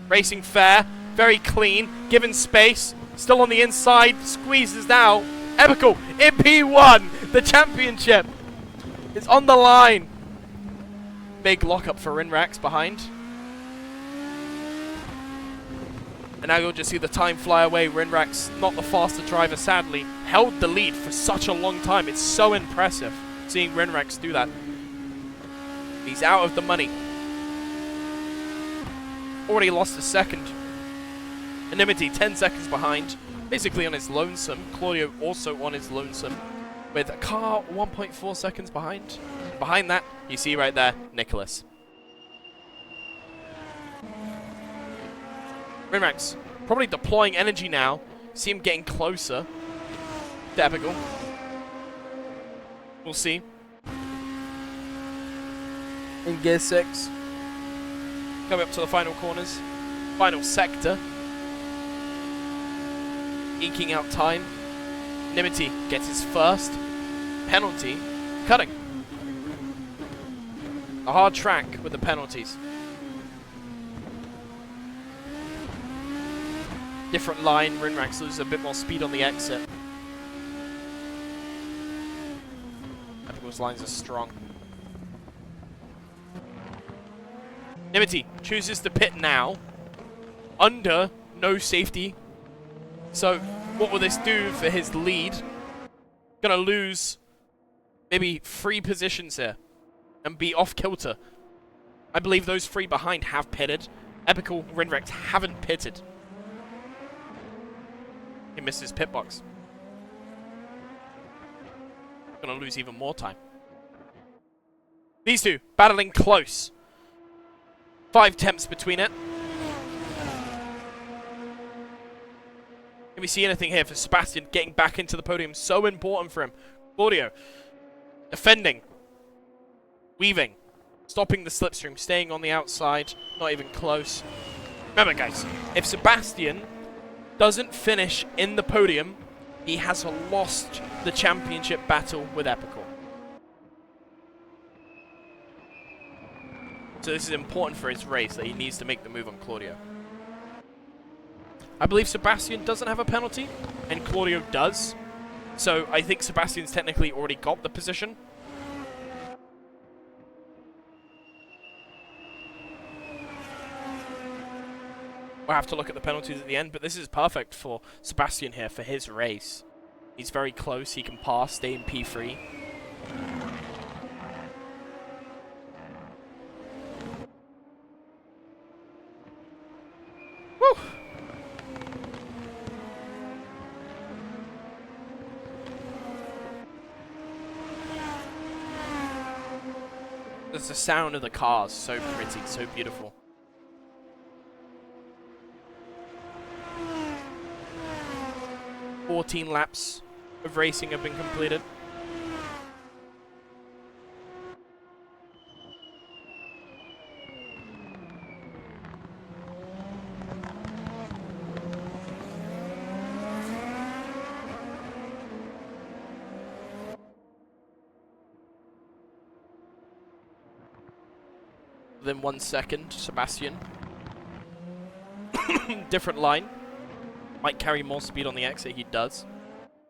Racing fair, very clean, given space, still on the inside, squeezes out. Epical in P1. The championship is on the line. Big lockup for Rinrax behind. And now you'll just see the time fly away. Rinrax, not the faster driver, sadly, held the lead for such a long time. It's so impressive seeing Rinrax do that. He's out of the money. Already lost a second. Anonymity 10 seconds behind. Basically on his lonesome. Claudio also on his lonesome. With a car 1.4 seconds behind. Behind that, you see right there, Nicholas. Rinrax probably deploying energy now. See him getting closer to Epical. We'll see. In gear 6. Coming up to the final corners. Final sector. Eking out time. Nimity gets his first penalty. Cutting. A hard track with the penalties. Different line. Rinrax loses a bit more speed on the exit. I think those lines are strong. Nimity chooses to pit now. Under no safety. So, what will this do for his lead? Gonna lose maybe 3 positions here. And be off kilter. I believe those 3 behind have pitted. Epical, Rinrax haven't pitted. He missed his pit box. Gonna lose even more time. These two battling close. 5 temps between it. Can we see anything here for Sebastian getting back into the podium? So important for him. Claudio defending. Weaving. Stopping the slipstream. Staying on the outside. Not even close. Remember, guys, if Sebastian doesn't finish in the podium, he has lost the championship battle with Epical. So this is important for his race, that he needs to make the move on Claudio. I believe Sebastian doesn't have a penalty, and Claudio does. So I think Sebastian's technically already got the position. We'll have to look at the penalties at the end, but this is perfect for Sebastian here for his race. He's very close, he can pass, stay in P3. Woo! There's the sound of the cars, so pretty, so beautiful. "14 laps of racing have been completed. Within 1 second, Sebastian. Different line. Might carry more speed on the exit, he does.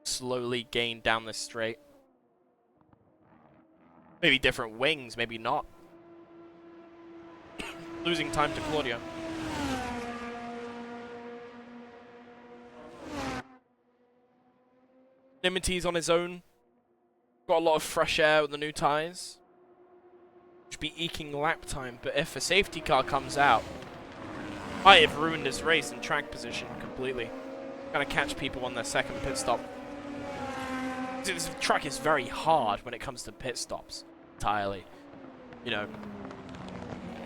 Slowly gain down this straight. Maybe different wings, maybe not. Losing time to Claudio. Nimity's on his own. Got a lot of fresh air with the new tyres. Should be eking lap time, but if a safety car comes out, might have ruined his race and track position completely. Gonna catch people on their second pit stop. This track is very hard when it comes to pit stops. Entirely. You know,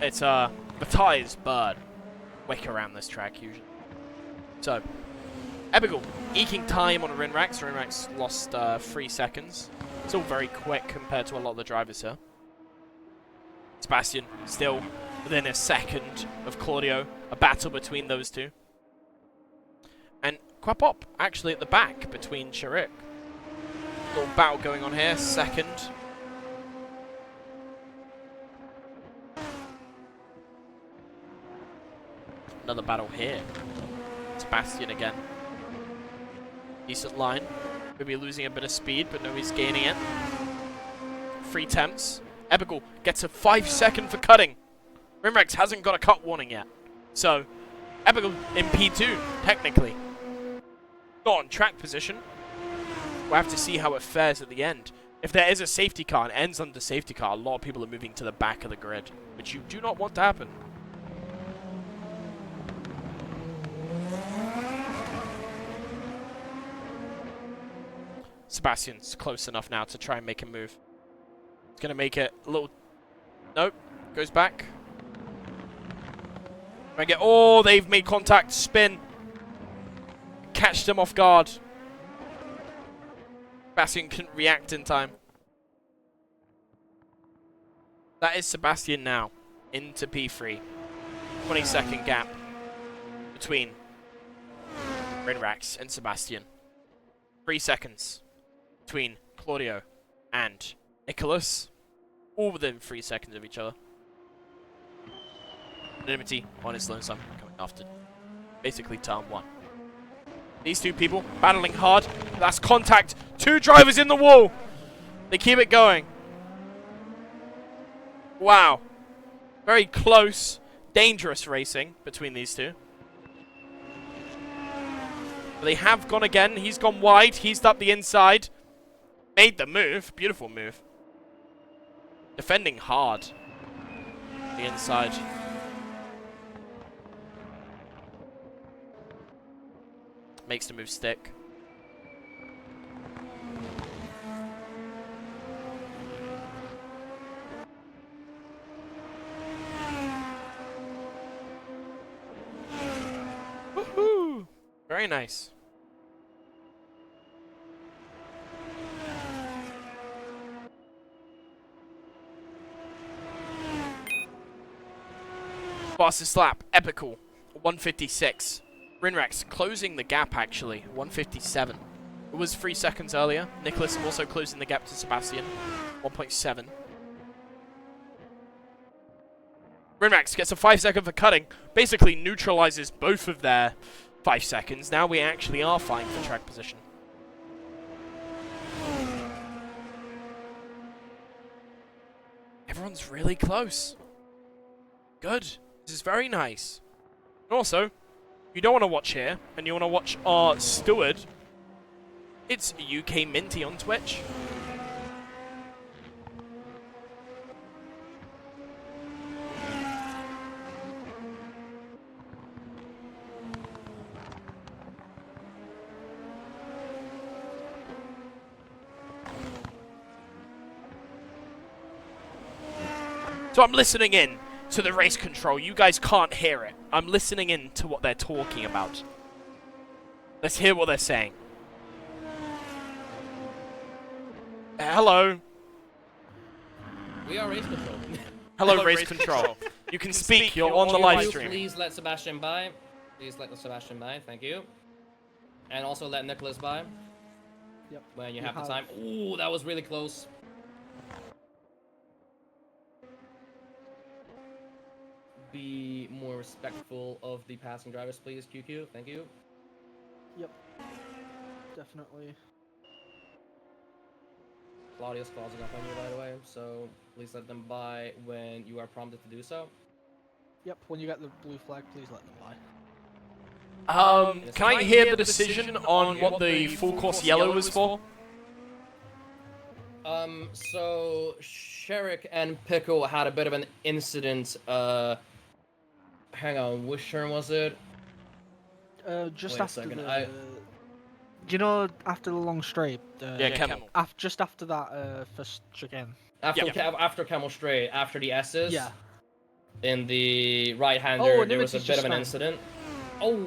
it's the tyres burn quick around this track usually. So, Epical eking time on a Rinrax. Rinrax lost 3 seconds. Still very quick compared to a lot of the drivers here. Sebastian still within a second of Claudio. A battle between those two. And Quapop actually at the back between Sharik. Little battle going on here. Second. Another battle here. Sebastian again. Decent line. Maybe losing a bit of speed, but no, he's gaining it. 3 attempts. Epical gets a 5-second for cutting. Rimrex hasn't got a cut warning yet. So, Epical in P2, technically. Not on track position. We'll have to see how it fares at the end. If there is a safety car and ends under safety car, a lot of people are moving to the back of the grid, which you do not want to happen. Sebastian's close enough now to try and make a move. He's going to make it a little... Nope. Goes back. Oh, they've made contact. Spin. Catch them off guard. Sebastian couldn't react in time. That is Sebastian now. Into P3. 20-second gap between Rinrax and Sebastian. 3 seconds between Claudio and Nicholas. All within 3 seconds of each other. Anonymity on his lone sum coming after basically turn 1. These two people battling hard. That's contact. 2 drivers in the wall. They keep it going. Wow. Very close, dangerous racing between these two. But they have gone again. He's gone wide. He's up the inside. Made the move. Beautiful move. Defending hard. The inside. Makes the move stick. Woohoo! Very nice. Fastest lap, epical, 156. Rinrax closing the gap actually, 157. It was 3 seconds earlier. Nicholas also closing the gap to Sebastian, 1.7. Rinrax gets a 5-second for cutting, basically neutralizes both of their 5 seconds. Now we actually are fighting for track position. Everyone's really close. Good. This is very nice. And also, if you don't want to watch here, and you want to watch our steward, it's UK Minty on Twitch. So I'm listening in to the race control. You guys can't hear it. I'm listening in to what they're talking about. Let's hear what they're saying. Hello. We are race control. Hello, race control. You can speak. You're on the live stream. Please let Sebastian by. Please let Sebastian by. Thank you. And also let Nicholas by. Yep. When you have the time. Ooh, that was really close. Be more respectful of the passing drivers, please, QQ. Thank you. Yep. Definitely. Claudia's closing up on you, by the way, so please let them by when you are prompted to do so. Yep, when you get the blue flag, please let them by. Can I hear the decision on what the full course yellow was for? So Sherrick and Pickle had a bit of an incident, hang on, which turn was it? Just Wait a after second, the... Do you know after the long straight? Yeah, Camel. Just after that first chicane. After Camel Straight, after the S's. Yeah. In the right-hander, there was a Nimity's bit of an just incident. Oh.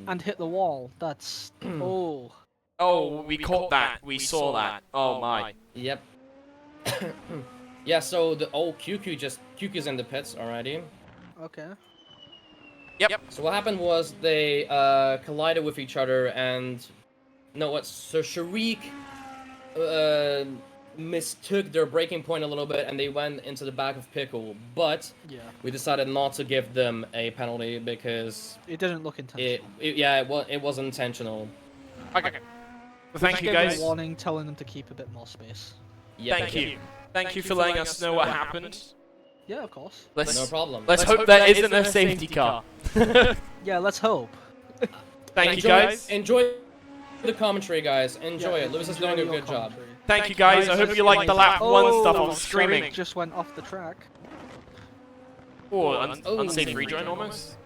And hit the wall. That's... oh. Oh, we caught that. We saw that. Oh my. Yep. Yeah, so the old QQ's in the pits already. Okay. Yep. So what happened was they collided with each other and so Sharik mistook their braking point a little bit and they went into the back of Pickle, but we decided not to give them a penalty because it didn't look intentional. It wasn't intentional. Okay. Thank you, Just gave guys. a warning telling them to keep a bit more space. Yep, Thank yep, you. Thank you for letting us know what happened. Yeah, of course. Let's, No problem. let's hope there isn't a safety car. Yeah, let's hope. Thank you, guys. Enjoy the commentary, guys. Enjoy Yeah, it. Lewis is enjoy doing a your good job. commentary. Thank you, guys. I hope you like the lap Oh, 1 stuff. I was Shark screaming. just went off the track. Oh, Oh, unsafe rejoin almost.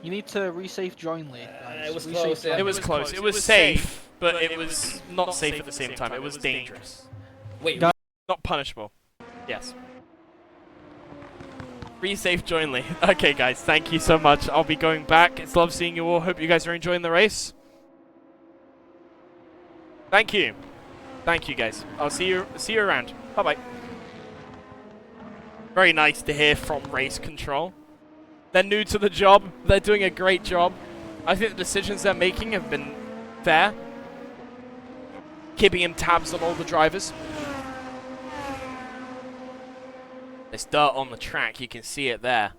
You need to resafe joinly, guys. It was Resafe close, yeah. jointly. It was close. It was safe, but it was not safe at the same time. It was dangerous. Wait, Guys- Not punishable. Yes. Resafe jointly. Okay, guys. Thank you so much. I'll be going back. It's love seeing you all. Hope you guys are enjoying the race. Thank you. Thank you, guys. I'll see you around. Bye-bye. Very nice to hear from Race Control. They're new to the job. They're doing a great job. I think the decisions they're making have been fair. Keeping him tabs on all the drivers. There's dirt on the track. You can see it there.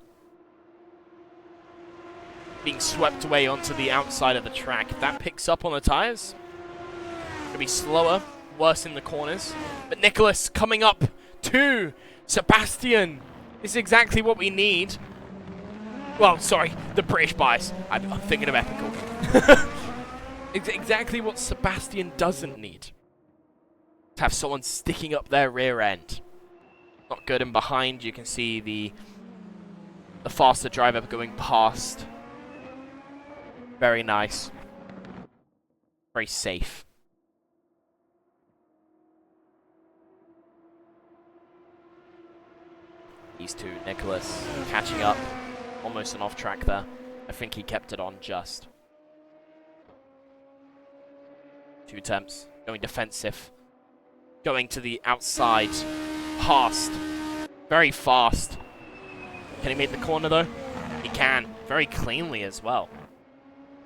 Being swept away onto the outside of the track. If that picks up on the tires, it'll be slower, worse in the corners. But Nicholas coming up to Sebastian. This is exactly what we need. Well, sorry, the British bias. I'm thinking of Epical. It's exactly what Sebastian doesn't need. To have someone sticking up their rear end. Not good. And behind, you can see the faster driver going past. Very nice. Very safe. These two, Nicholas, catching up. Almost an off track there. I think he kept it on just. 2 attempts. Going defensive. Going to the outside. Past. Very fast. Can he make the corner though? He can. Very cleanly as well.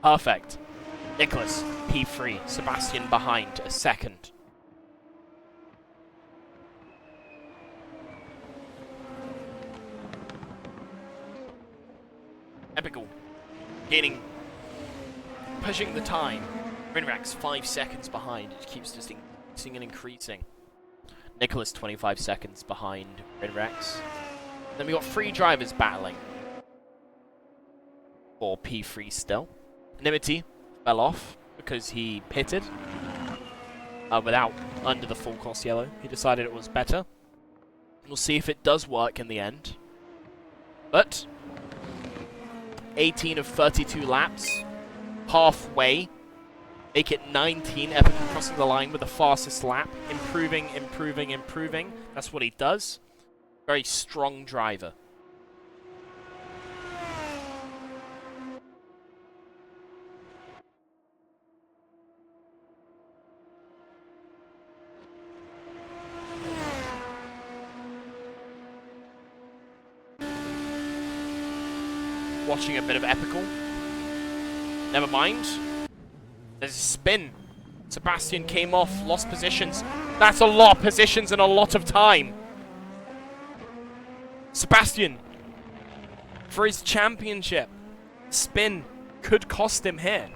Perfect. Nicholas, P3. Sebastian behind, a second. Epical. Gaining. Pushing the time. Rinrax 5 seconds behind. It keeps just increasing and increasing. Nicholas 25 seconds behind Rinrax. Then we got 3 drivers battling. For P3 still. Nimity fell off because he pitted. Without under the full course yellow. He decided it was better. We'll see if it does work in the end. But 18 of 32 laps. Halfway. Make it 19. Epical crossing the line with the fastest lap. Improving, improving, improving. That's what he does. Very strong driver. Watching a bit of Epical. Never mind. There's a spin. Sebastian came off, lost positions. That's a lot of positions and a lot of time. Sebastian, for his championship, spin could cost him here.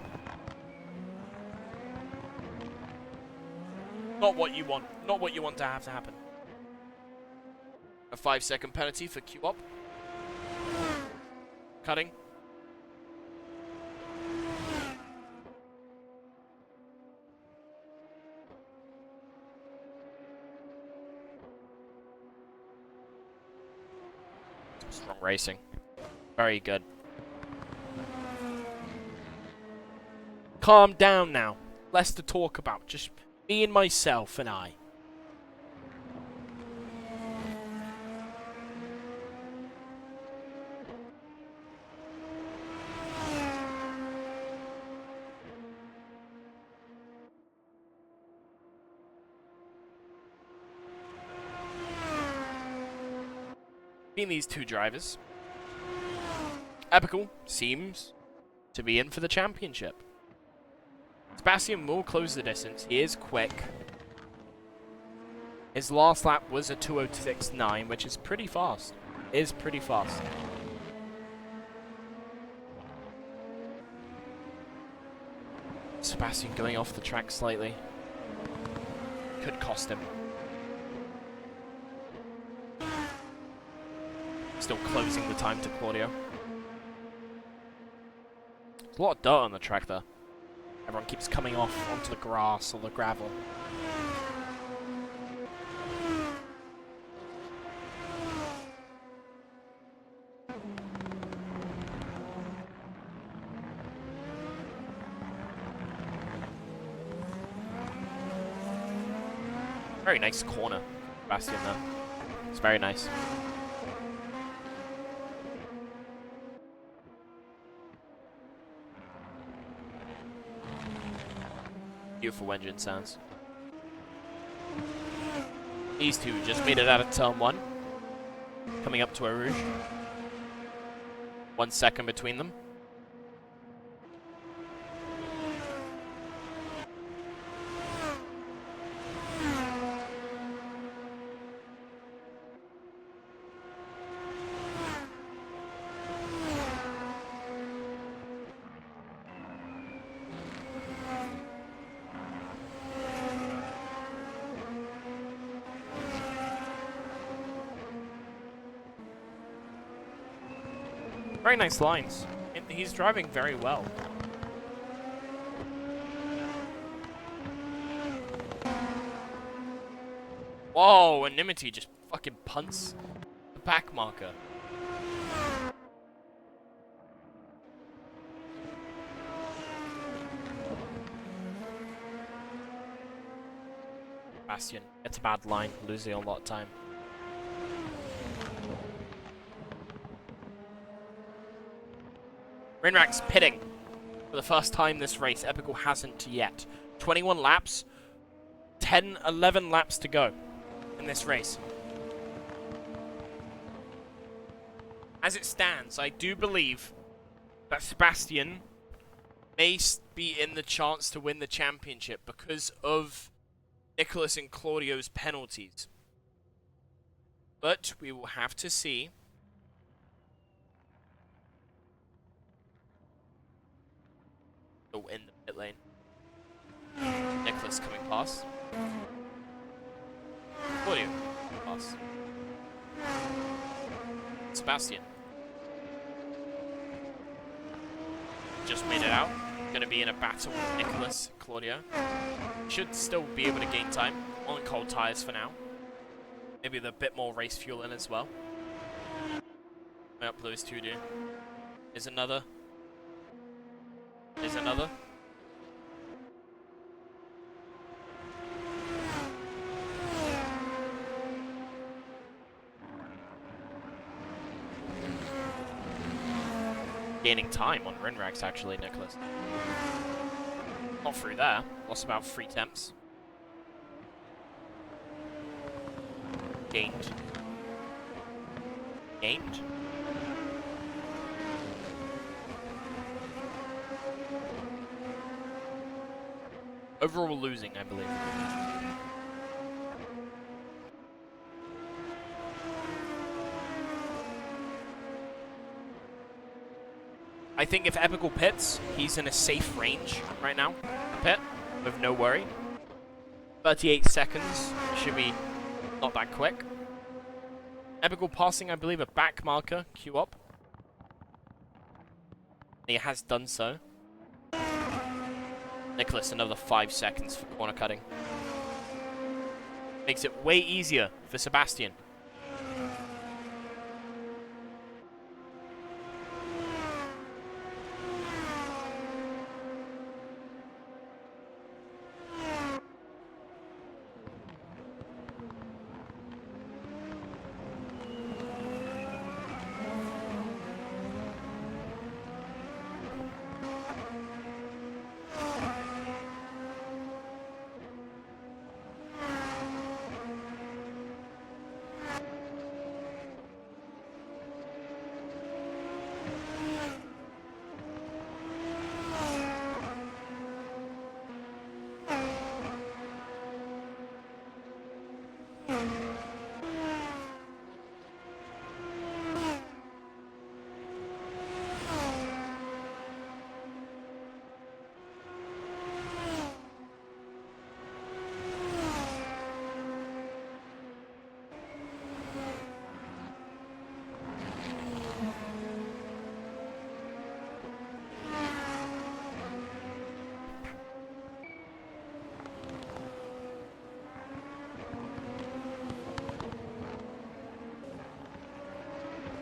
Not what you want. Not what you want to have to happen. A 5-second penalty for Q-Op. Cutting. Strong racing. Very good. Calm down now. Less to talk about. Just me and myself and I. Between these two drivers, Epical seems to be in for the championship. Sebastian will close the distance. He is quick. His last lap was a 2:06.9, which is pretty fast. Is pretty fast. Sebastian going off the track slightly. Could cost him. Still closing the time to Claudio. There's a lot of dirt on the track there. Everyone keeps coming off onto the grass or the gravel. Very nice corner, Sebastian there. It's very nice. Beautiful engine sounds. These two just made it out of turn 1. Coming up to a rouge. 1 second between them. Very nice lines. He's driving very well. Whoa, Anonymity just fucking punts the back marker. Bastion gets a bad line, losing a lot of time. Rinrak's pitting for the first time this race. Epical hasn't yet. 21 laps, 11 laps to go in this race. As it stands, I do believe that Sebastian may be in the chance to win the championship because of Nicholas and Claudio's penalties. But we will have to see. Oh, in the pit lane. Nicholas coming past. Claudio past. Sebastian. Just made it out. Going to be in a battle with Nicholas, Claudio. Should still be able to gain time on cold tires for now. Maybe with a bit more race fuel in as well. Yep, those two do. There's another. There's another. Gaining time on Rinrax actually, Nicholas. Not through there. Lost about 3 temps. Gained. Gained. Overall losing, I believe. I think if Epical pits, he's in a safe range right now. Pit, with no worry. 38 seconds, should be not that quick. Epical passing, I believe, a back marker, queue up. He has done so. Nicholas, another 5 seconds for corner cutting. Makes it way easier for Sebastian.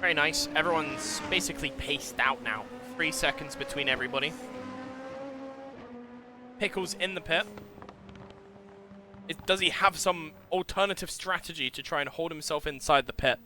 Very nice. Everyone's basically paced out now. 3 seconds between everybody. Pickle's in the pit. Does he have some alternative strategy to try and hold himself inside the pit?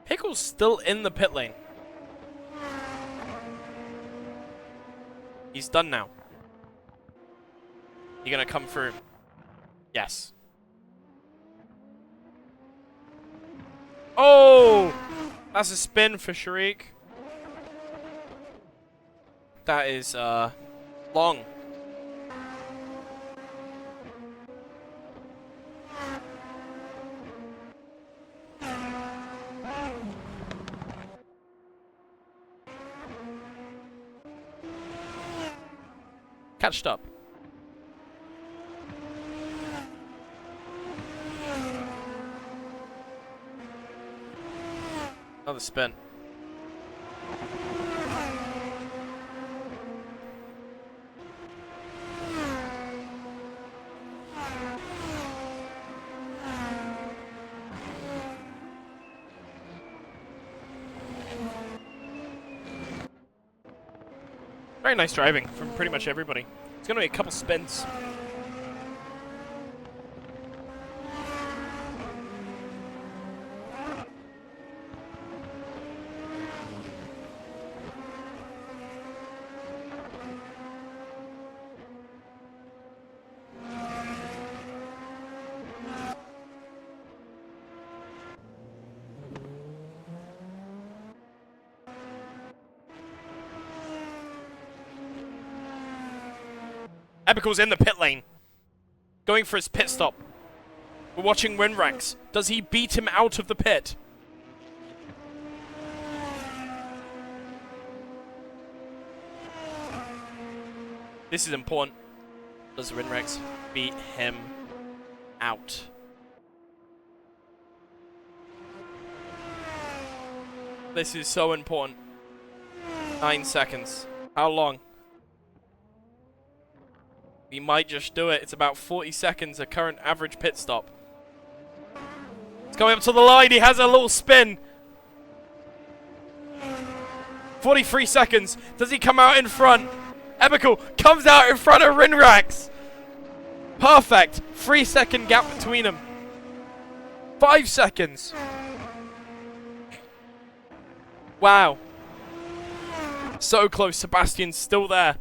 Pickle's still in the pit lane. He's done now. You gonna come through? Yes. Oh! That's a spin for Sharik. That is, long. Catched up. Another spin. Very nice driving from pretty much everybody. It's going to be a couple spins. Epical's in the pit lane. Going for his pit stop. We're watching Winrax. Does he beat him out of the pit? This is important. Does Winrax beat him out? This is so important. 9 seconds. How long? He might just do it. It's about 40 seconds, a current average pit stop. It's going up to the line. He has a little spin. 43 seconds. Does he come out in front? Epical comes out in front of Rinrax. Perfect. 3-second gap between them. 5 seconds. Wow. So close. Sebastian's still there.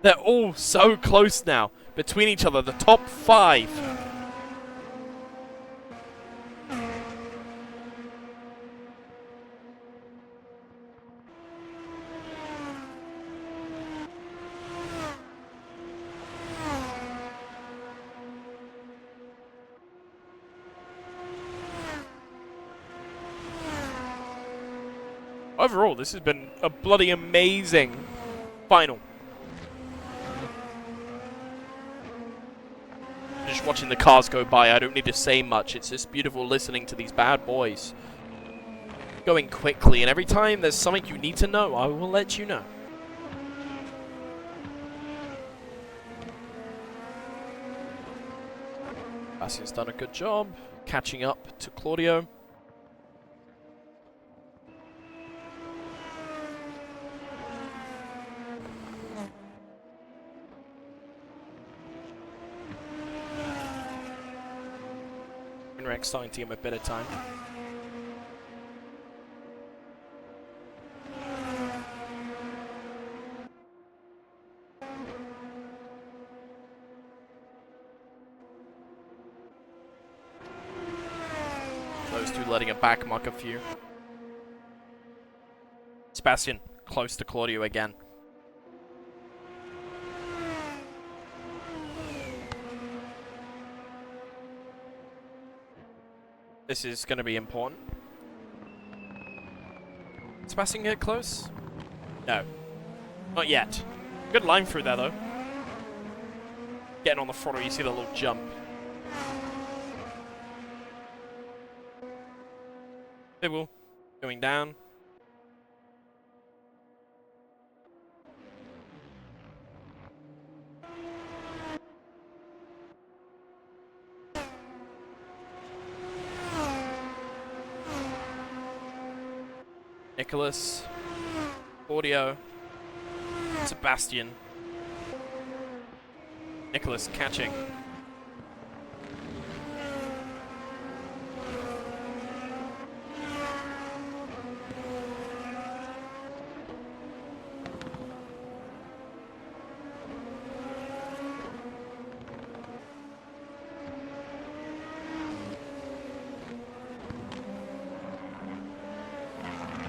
They're all so close now between each other. The top 5. Overall, this has been a bloody amazing final. Just watching the cars go by, I don't need to say much. It's just beautiful listening to these bad boys going quickly, and every time there's something you need to know, I will let you know. Bastian's done a good job catching up to Claudio. Rex starting to give him a bit of time. Those two letting a back muck a few. Sebastian close to Claudio again. This is going to be important. Sebastian get close? No. Not yet. Good line through there, though. Getting on the throttle, you see the little jump. Bibble. Going down. Nicholas. Audio. Sebastian. Nicholas catching.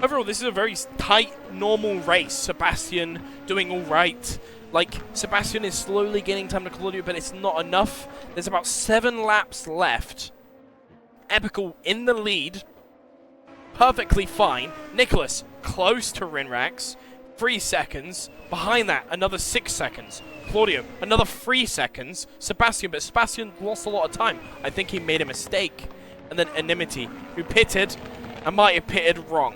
Overall, this is a very tight, normal race. Sebastian doing all right. Like, Sebastian is slowly gaining time to Claudio, but it's not enough. There's about 7 laps left. Epical in the lead. Perfectly fine. Nicholas close to Rinrax. 3 seconds. Behind that, another 6 seconds. Claudio, another 3 seconds. Sebastian, but Sebastian lost a lot of time. I think he made a mistake. And then Enmity, who pitted and might have pitted wrong.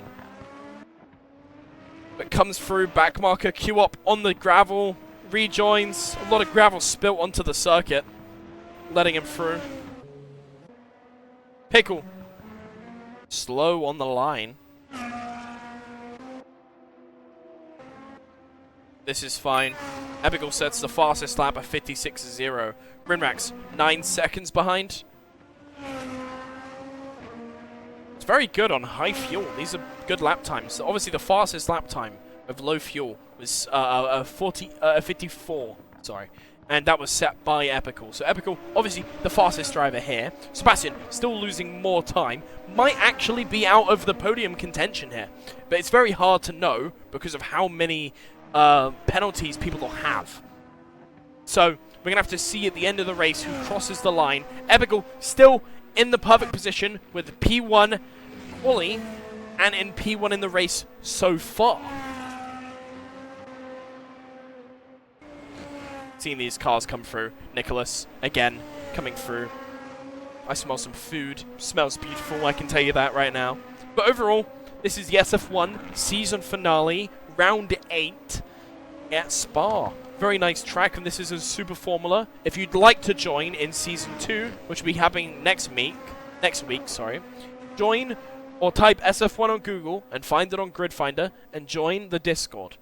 But comes through, backmarker, queue up on the gravel, rejoins. A lot of gravel spilt onto the circuit, letting him through. Pickle. Slow on the line. This is fine. Abigail sets the fastest lap at 56.0. Rinrax, 9 seconds behind. It's very good on high fuel. These are good lap times. So obviously, the fastest lap time of low fuel was 54. Sorry. And that was set by Epical. So Epical, obviously the fastest driver here. Sebastian, still losing more time. Might actually be out of the podium contention here. But it's very hard to know because of how many penalties people will have. So we're going to have to see at the end of the race who crosses the line. Epical still in the perfect position with P1 quali and in P1 in the race so far. Seeing these cars come through. Nicholas, again, coming through. I smell some food. Smells beautiful, I can tell you that right now. But overall, this is the SF1 season finale, round 8 at Spa. Very nice track, and this is a super formula. If you'd like to join in season 2, which will be happening next week, join or type SF1 on Google and find it on Grid Finder and join the Discord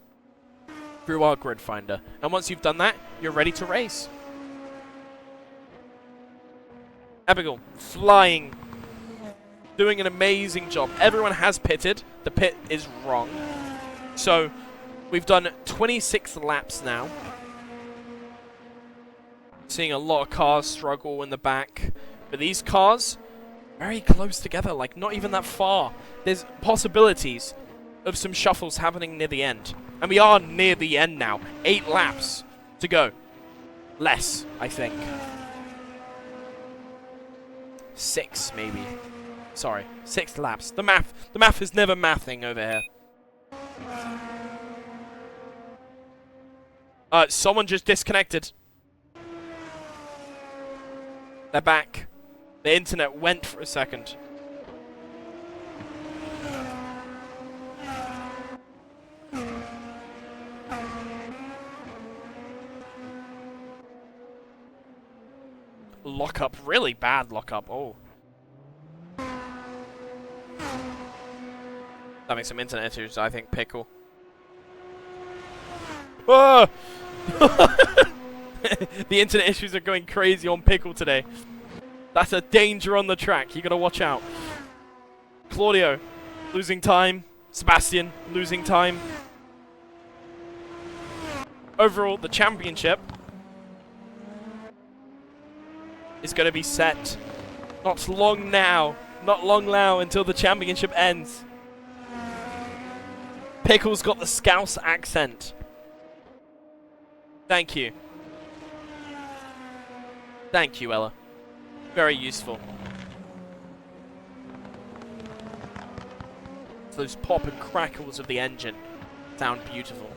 through our Grid Finder. And once you've done that, you're ready to race. Abigail, flying, doing an amazing job. Everyone has pitted. The pit is wrong. So we've done 26 laps now. Seeing a lot of cars struggle in the back. But these cars, very close together, like not even that far. There's possibilities of some shuffles happening near the end. And we are near the end now. 8 laps to go. Less, I think. 6, maybe. Sorry, 6 laps. The math is never mathing over here. Someone just disconnected. They're back. The internet went for a second. Lockup, really bad lockup. Oh. That makes some internet issues, I think. Pickle. Oh! The internet issues are going crazy on Pickle today. That's a danger on the track. You gotta watch out. Claudio losing time. Sebastian losing time. Overall, the championship is going to be set. Not long now. Not long now until the championship ends. Pickle's got the Scouse accent. Thank you. Thank you, Ella. Very useful. Those pop and crackles of the engine sound beautiful.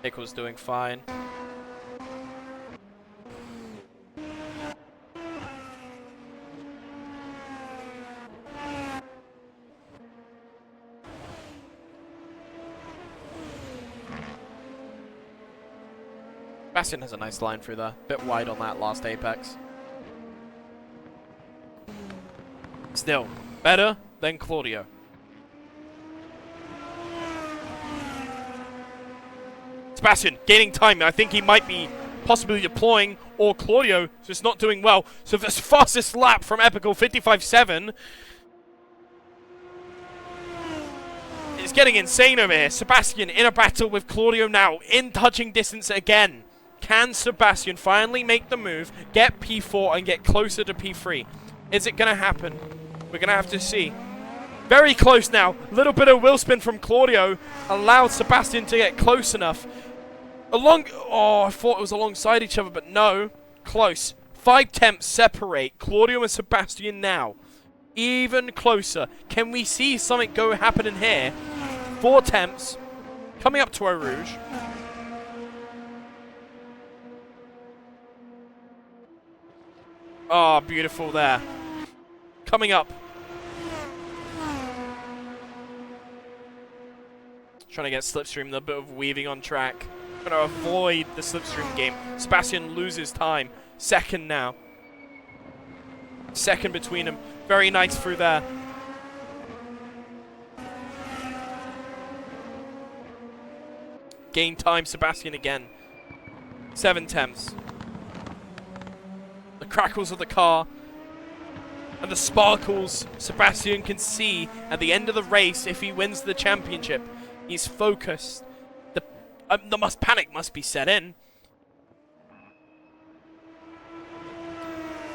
Nichols doing fine. Sebastian has a nice line through there. Bit wide on that last apex. Still, better than Claudio. Sebastian gaining time. I think he might be possibly deploying, or Claudio just not doing well. So this fastest lap from Epical, 55.7. It's getting insane over here. Sebastian in a battle with Claudio now, in touching distance again. Can Sebastian finally make the move, get P4 and get closer to P3? Is it going to happen? We're going to have to see. Very close now. A little bit of wheel spin from Claudio allowed Sebastian to get close enough. Oh, I thought it was alongside each other, but no. Close. 5 tenths separate Claudio and Sebastian now. Even closer. Can we see something happening here? 4 tenths. Coming up to Eau Rouge. Oh, beautiful there. Coming up. Trying to get slipstream, a bit of weaving on track. Going to avoid the slipstream game. Sebastian loses time. Second now. Second between them. Very nice through there. Gain time, Sebastian again. 7 tenths. The crackles of the car and the sparkles Sebastian can see at the end of the race if he wins the championship. He's focused. The panic must be set in.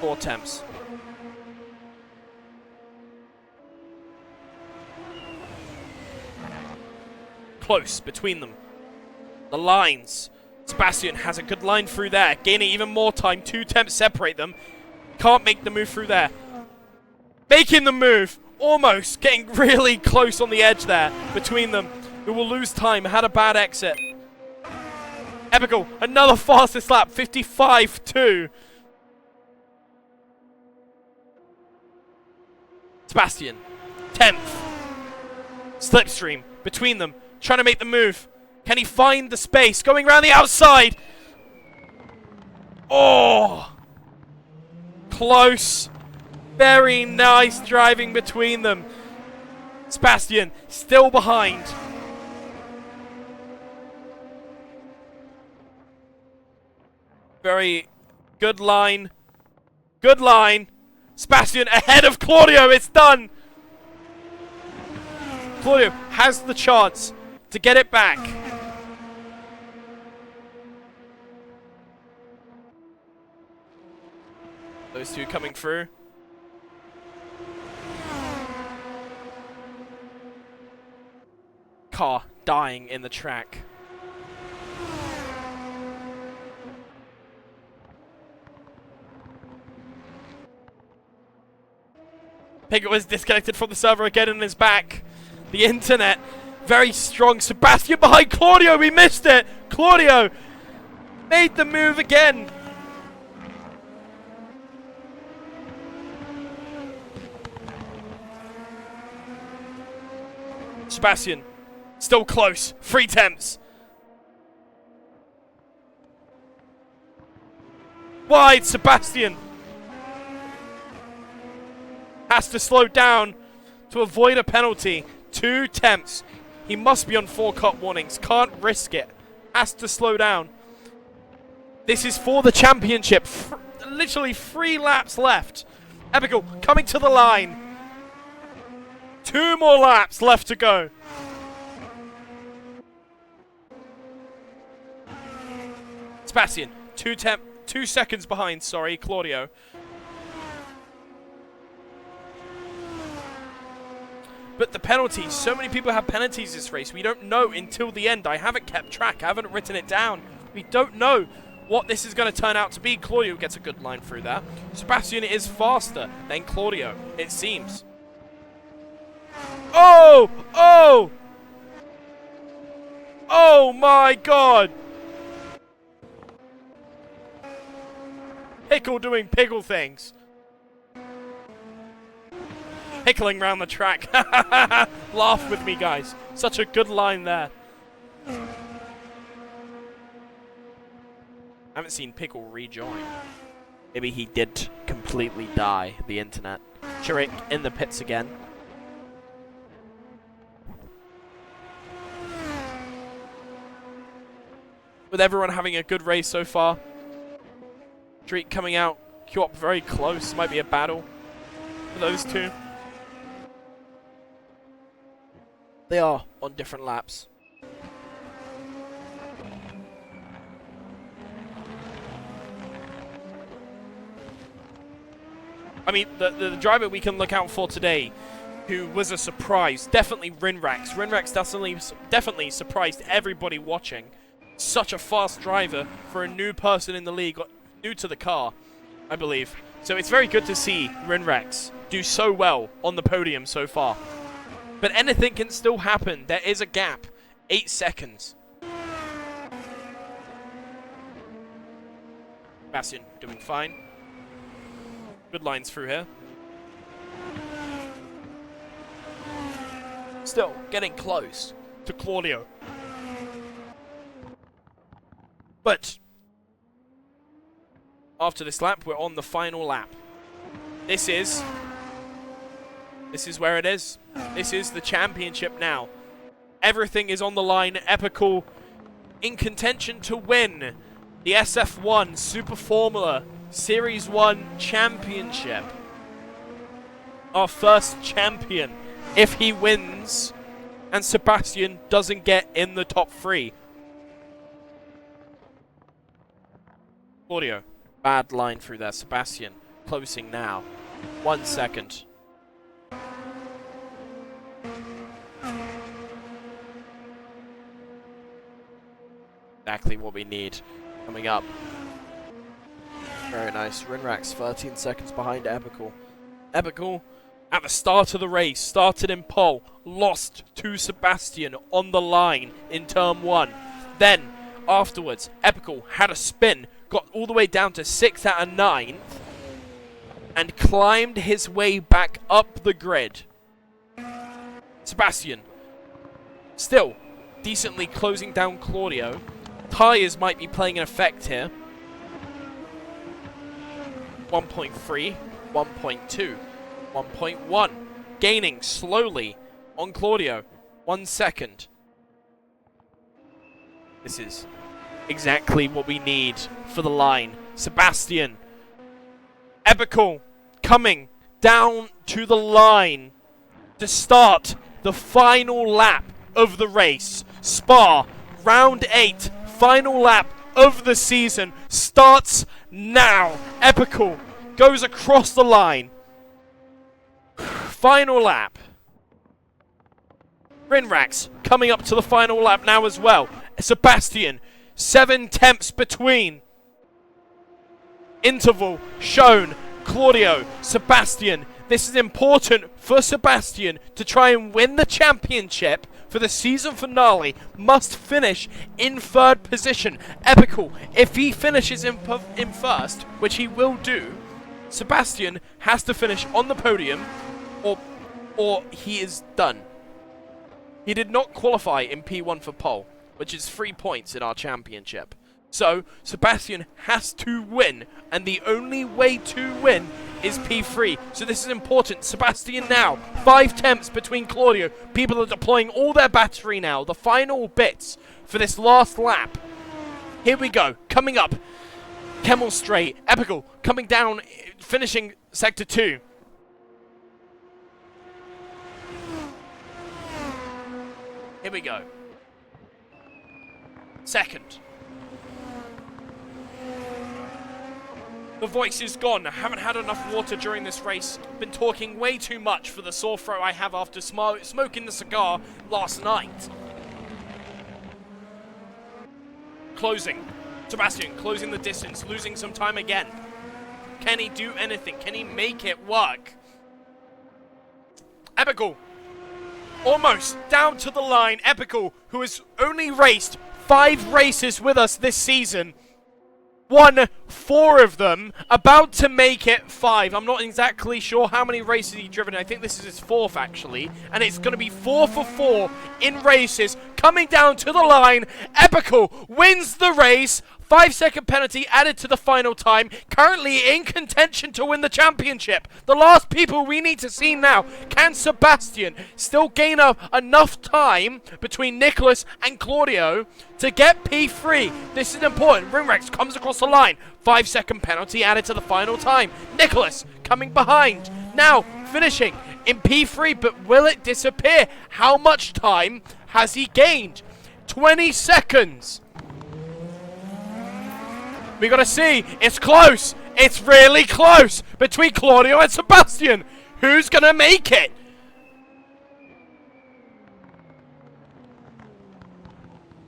4 tenths. Close between them. The lines. Sebastian has a good line through there. Gaining even more time. 2 tenths separate them. Can't make the move through there. Making the move. Almost. Getting really close on the edge there between them. Who will lose time. Had a bad exit. Epical. Another fastest lap. 55.2. Sebastian. 10th. Slipstream. Between them. Trying to make the move. Can he find the space? Going around the outside. Oh. Close. Very nice driving between them. Sebastian still behind. Very good line. Good line. Sebastian ahead of Claudio. It's done. Claudio has the chance to get it back. Those two coming through. Car dying in the track. Piggott was disconnected from the server again and is back. The internet, very strong. Sebastian behind Claudio, we missed it. Claudio made the move again. Sebastian, still close. 3 tenths. Wide, Sebastian. Has to slow down to avoid a penalty. 2 tenths. He must be on 4 cut warnings. Can't risk it. Has to slow down. This is for the championship. Literally 3 laps left. Epical coming to the line. 2 more laps left to go. Sebastian, 2 seconds behind, sorry, Claudio. But the penalties, so many people have penalties this race. We don't know until the end. I haven't kept track. I haven't written it down. We don't know what this is going to turn out to be. Claudio gets a good line through that. Sebastian is faster than Claudio, it seems. Oh! Oh! Oh my god! Pickle doing pickle things. Pickling around the track. Laugh with me, guys. Such a good line there. I haven't seen Pickle rejoin. Maybe he did completely die, the internet. Chirik in the pits again. With everyone having a good race so far. Chirik coming out. Q-Up very close. Might be a battle for those two. They are on different laps. I mean, the driver we can look out for today, who was a surprise, definitely Rinrax. Rinrax definitely surprised everybody watching. Such a fast driver for a new person in the league, new to the car, I believe. So it's very good to see Rinrax do so well on the podium so far. But anything can still happen. There is a gap. 8 seconds. Sebastian doing fine. Good lines through here. Still getting close to Claudio. But after this lap, we're on the final lap. This is where it is. This is the championship now. Everything is on the line. Epical in contention to win the SF1 Super Formula Series 1 Championship. Our first champion if he wins and Sebastian doesn't get in the top 3. Claudio, bad line through there. Sebastian closing now. 1 second. Exactly what we need coming up. Very nice. Rinrax 13 seconds behind Epical. Epical at the start of the race started in pole, lost to Sebastian on the line in turn 1. Then afterwards, Epical had a spin, got all the way down to 6th out of 9th, and climbed his way back up the grid. Sebastian still decently closing down Claudio. Tyres might be playing an effect here. 1.3, 1.2, 1.1. Gaining slowly on Claudio. 1 second. This is exactly what we need for the line. Sebastian. Epical coming down to the line to start the final lap of the race. Spa, round 8, final lap of the season starts now. Epical goes across the line. Final lap. Rinrax coming up to the final lap now as well. Sebastian, 7 tenths between. Interval shown. Claudio, Sebastian. This is important for Sebastian to try and win the championship for the season finale. Must finish in 3rd position. Epical, if he finishes in first, which he will do, Sebastian has to finish on the podium or he is done. He did not qualify in P1 for pole, which is 3 points in our championship. So, Sebastian has to win, and the only way to win is P3. So this is important. Sebastian now, 5 tenths between Claudio. People are deploying all their battery now. The final bits for this last lap. Here we go. Coming up. Kemmel straight. Epical coming down, finishing sector 2. Here we go. Second. The voice is gone. I haven't had enough water during this race. Been talking way too much for the sore throat I have after smoking the cigar last night. Closing. Sebastian closing the distance, losing some time again. Can he do anything? Can he make it work? Epical. Almost down to the line. Epical, who has only raced 5 races with us this season, won 4 of them, about to make it 5. I'm not exactly sure how many races he's driven. I think this is his 4th, actually. And it's going to be 4 for 4 in races. Coming down to the line, Epical wins the race. 5-second penalty added to the final time. Currently in contention to win the championship. The last people we need to see now. Can Sebastian still gain enough time between Nicholas and Claudio to get P3? This is important. Ringrex comes across the line. 5-second penalty added to the final time. Nicholas coming behind. Now finishing in P3, but will it disappear? How much time has he gained? 20 seconds. We gotta see. It's close. It's really close between Claudio and Sebastian. Who's gonna make it?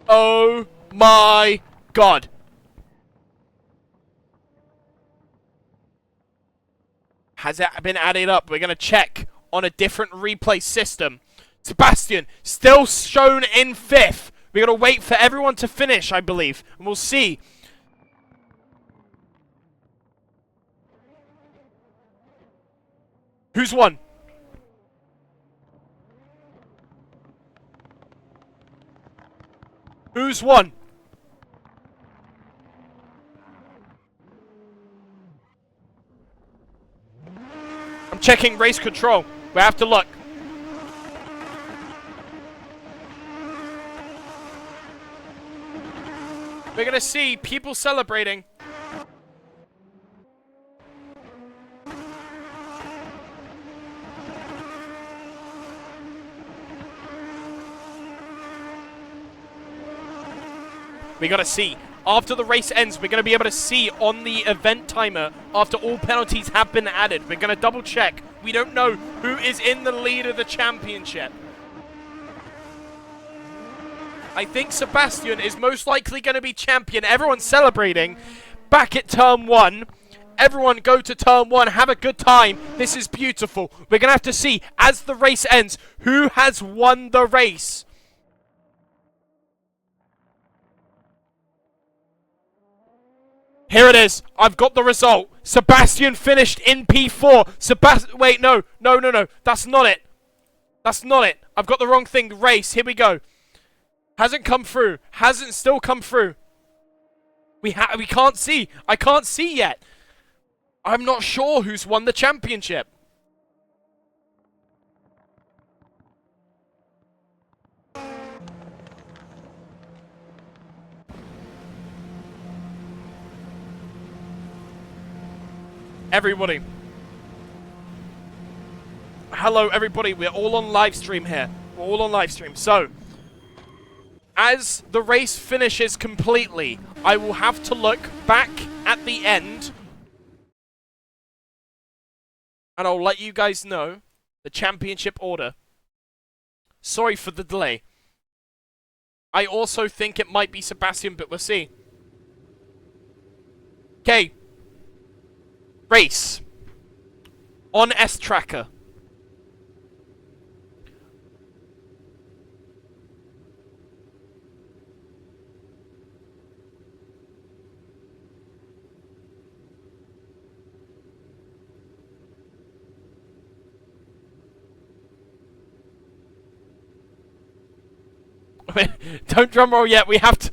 Oh my god. Has it been added up? We're gonna check on a different replay system. Sebastian still shown in 5th. We gotta wait for everyone to finish, I believe, and we'll see. Who's won? Who's won? I'm checking race control. We have to look. We're gonna see people celebrating. We gotta see. After the race ends, we're gonna be able to see on the event timer after all penalties have been added. We're gonna double check. We don't know who is in the lead of the championship. I think Sebastian is most likely gonna be champion. Everyone's celebrating. Back at turn 1. Everyone go to turn 1. Have a good time. This is beautiful. We're gonna have to see, as the race ends, who has won the race. Here it is. I've got the result. Sebastian finished in P4. Wait, no. That's not it. That's not it. I've got the wrong thing. Race. Here we go. Hasn't come through. Hasn't still come through. We can't see. I can't see yet. I'm not sure who's won the championship. Everybody. Hello, everybody. We're all on live stream here. We're all on live stream. So, as the race finishes completely, I will have to look back at the end. And I'll let you guys know the championship order. Sorry for the delay. I also think it might be Sebastian, but we'll see. Okay. Race. On S-Tracker. Don't drum roll yet, we have to...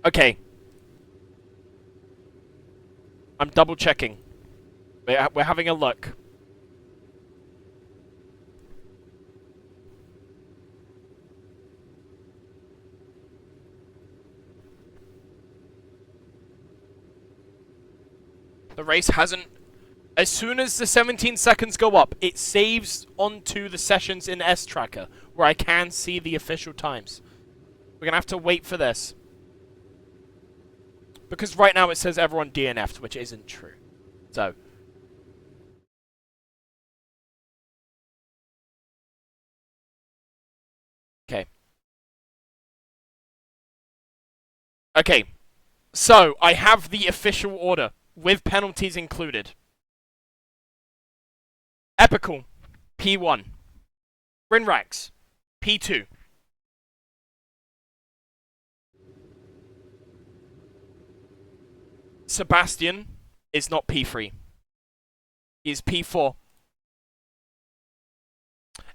Okay. I'm double checking. We're having a look. The race hasn't As soon as the 17 seconds go up, it saves onto the sessions in S Tracker, where I can see the official times. We're gonna have to wait for this. Because right now it says everyone DNF'd, which isn't true. So. Okay. Okay. So, I have the official order, with penalties included. Epical, P1. Grinrax, P2. Sebastian is not P3. He is P4.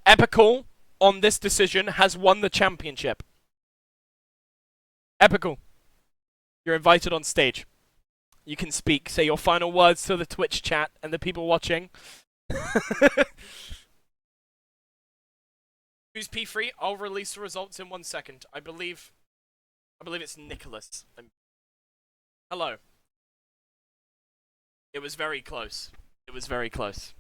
Epical, on this decision, has won the championship. Epical, you're invited on stage. You can speak, say your final words to the Twitch chat and the people watching. Who's P3? I'll release the results in 1 second. I believe it's Nicholas. Hello. It was very close. It was very close.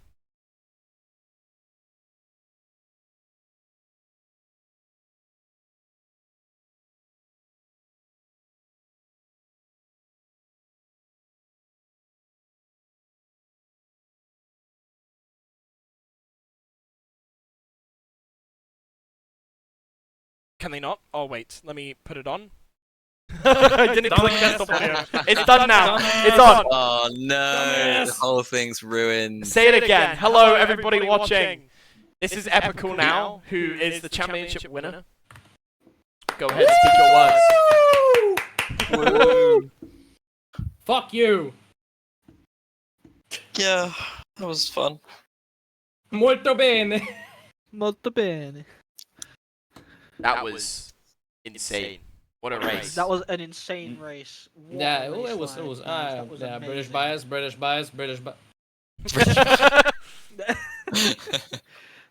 Can they not? Oh wait, let me put it on. I didn't click desktop audio. It's done now. It's on. Oh no, the whole thing's ruined. Say it again. Hello everybody watching. This is Epical now, who is the championship winner. Go ahead, speak your words. Woo. Fuck you. Yeah, that was fun. Molto bene. Molto bene. That was insane. What a race. That was an insane race. What Yeah, a race it was. line, guys. Yeah, That was British amazing. bias, British bias, British bias.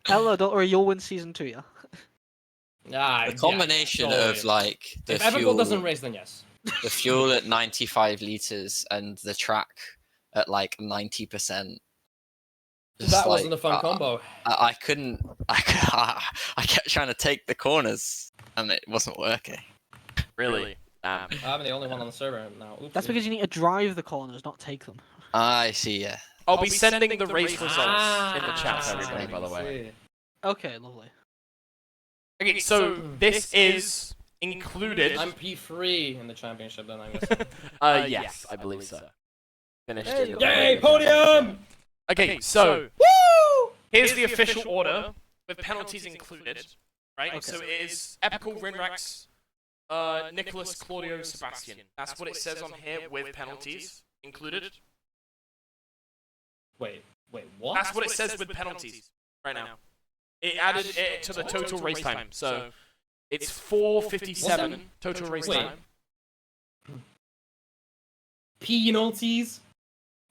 Hello, don't worry, you'll win season 2, yeah? Ah, The combination of like the if Epical doesn't fuel, race, then yes. the fuel at 95 liters and the track at like 90%. That wasn't a fun combo. I couldn't. I kept trying to take the corners and it wasn't working. Really? I'm the only one on the server now. Oopsie. That's because you need to drive the corners, not take them. I see. Yeah. I'll be sending the race results in the chat to Ah, everybody, by the way. sweet. Okay, lovely. Okay, so this is included. I'm P3 in the championship, then I guess. Yes, I believe so. Finished Hey, in Yay, podium! Okay, so Woo! here's the official order with penalties included, right? Okay. So it is Epical, Rinrax, Nicholas, Claudio, Sebastian. That's what it says on here with penalties included. Wait, what? That's what it says with penalties right now. It added it to the total race time, so it's 4:57 total race Wait. time. Penalties?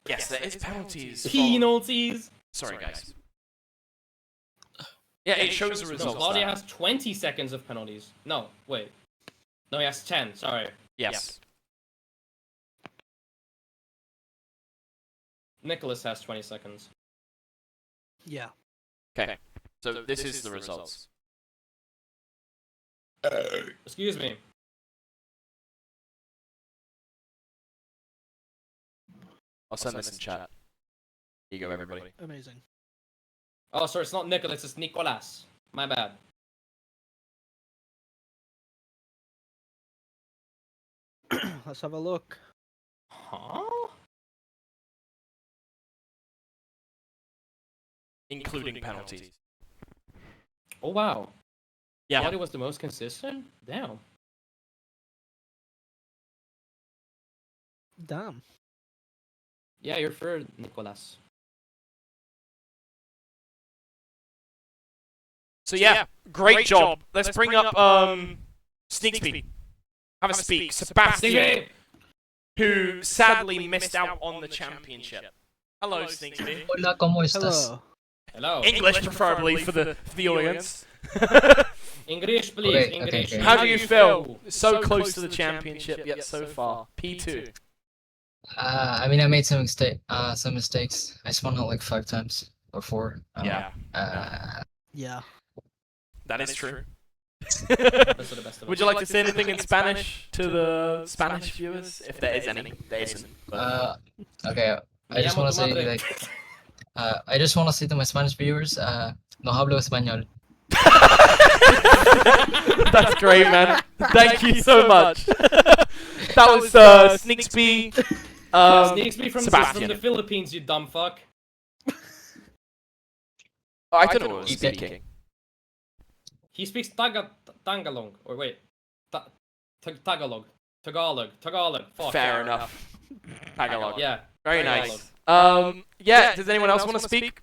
Yes, there is penalties. Penalties? Sorry, guys. Yeah, it shows the No, results. Claudia there. has 20 seconds of penalties. No, wait. No, he has 10, sorry. Yes. Nicholas has 20 seconds. Yeah. Okay. So this is the results. Excuse me. I'll send this in chat. Here you go, everybody. Amazing. Oh, sorry, it's not Nicholas, it's Nicolas. My bad. Let's have a look. Huh? Including penalties. Oh, wow. Yeah. Claudia was the most consistent? Damn. Damn. Yeah, you're third, Nicolas. So yeah, great job. Let's bring up Sneakspeed. Have a speak. Sebastian, who sadly missed out on the championship. Hello, Sneakspeed. Hola, ¿cómo estás? Hello. Hello. English preferably for the audience. English, please. Okay, English. okay. How do you feel? So close to the championship yet so far. P2. I mean, I made some mistakes. I spawned out like 5 times or 4. Yeah. Yeah. That is true. Best of the best of Would us. you like to say anything in Spanish to the Spanish viewers? If there is any. There isn't. But... Okay. I just want to say like, I just want to say to my Spanish viewers, no hablo español. That's great, man. Thank you so much. That was Sneaksby. Sneaksby from Sebastian. the Philippines, you dumb fuck. Oh, I don't know what was speaking. He speaks Tagalog, or wait, Tagalog. Fuck. Fair enough. Tagalog. Yeah. Very Tagalog. nice. Yeah, does anyone else want to speak?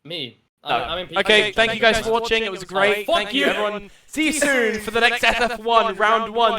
Me. No. I'm in Okay, thank you guys for watching. It was great. Fuck Thank you, you. everyone. See you soon for the next SF1 round 1.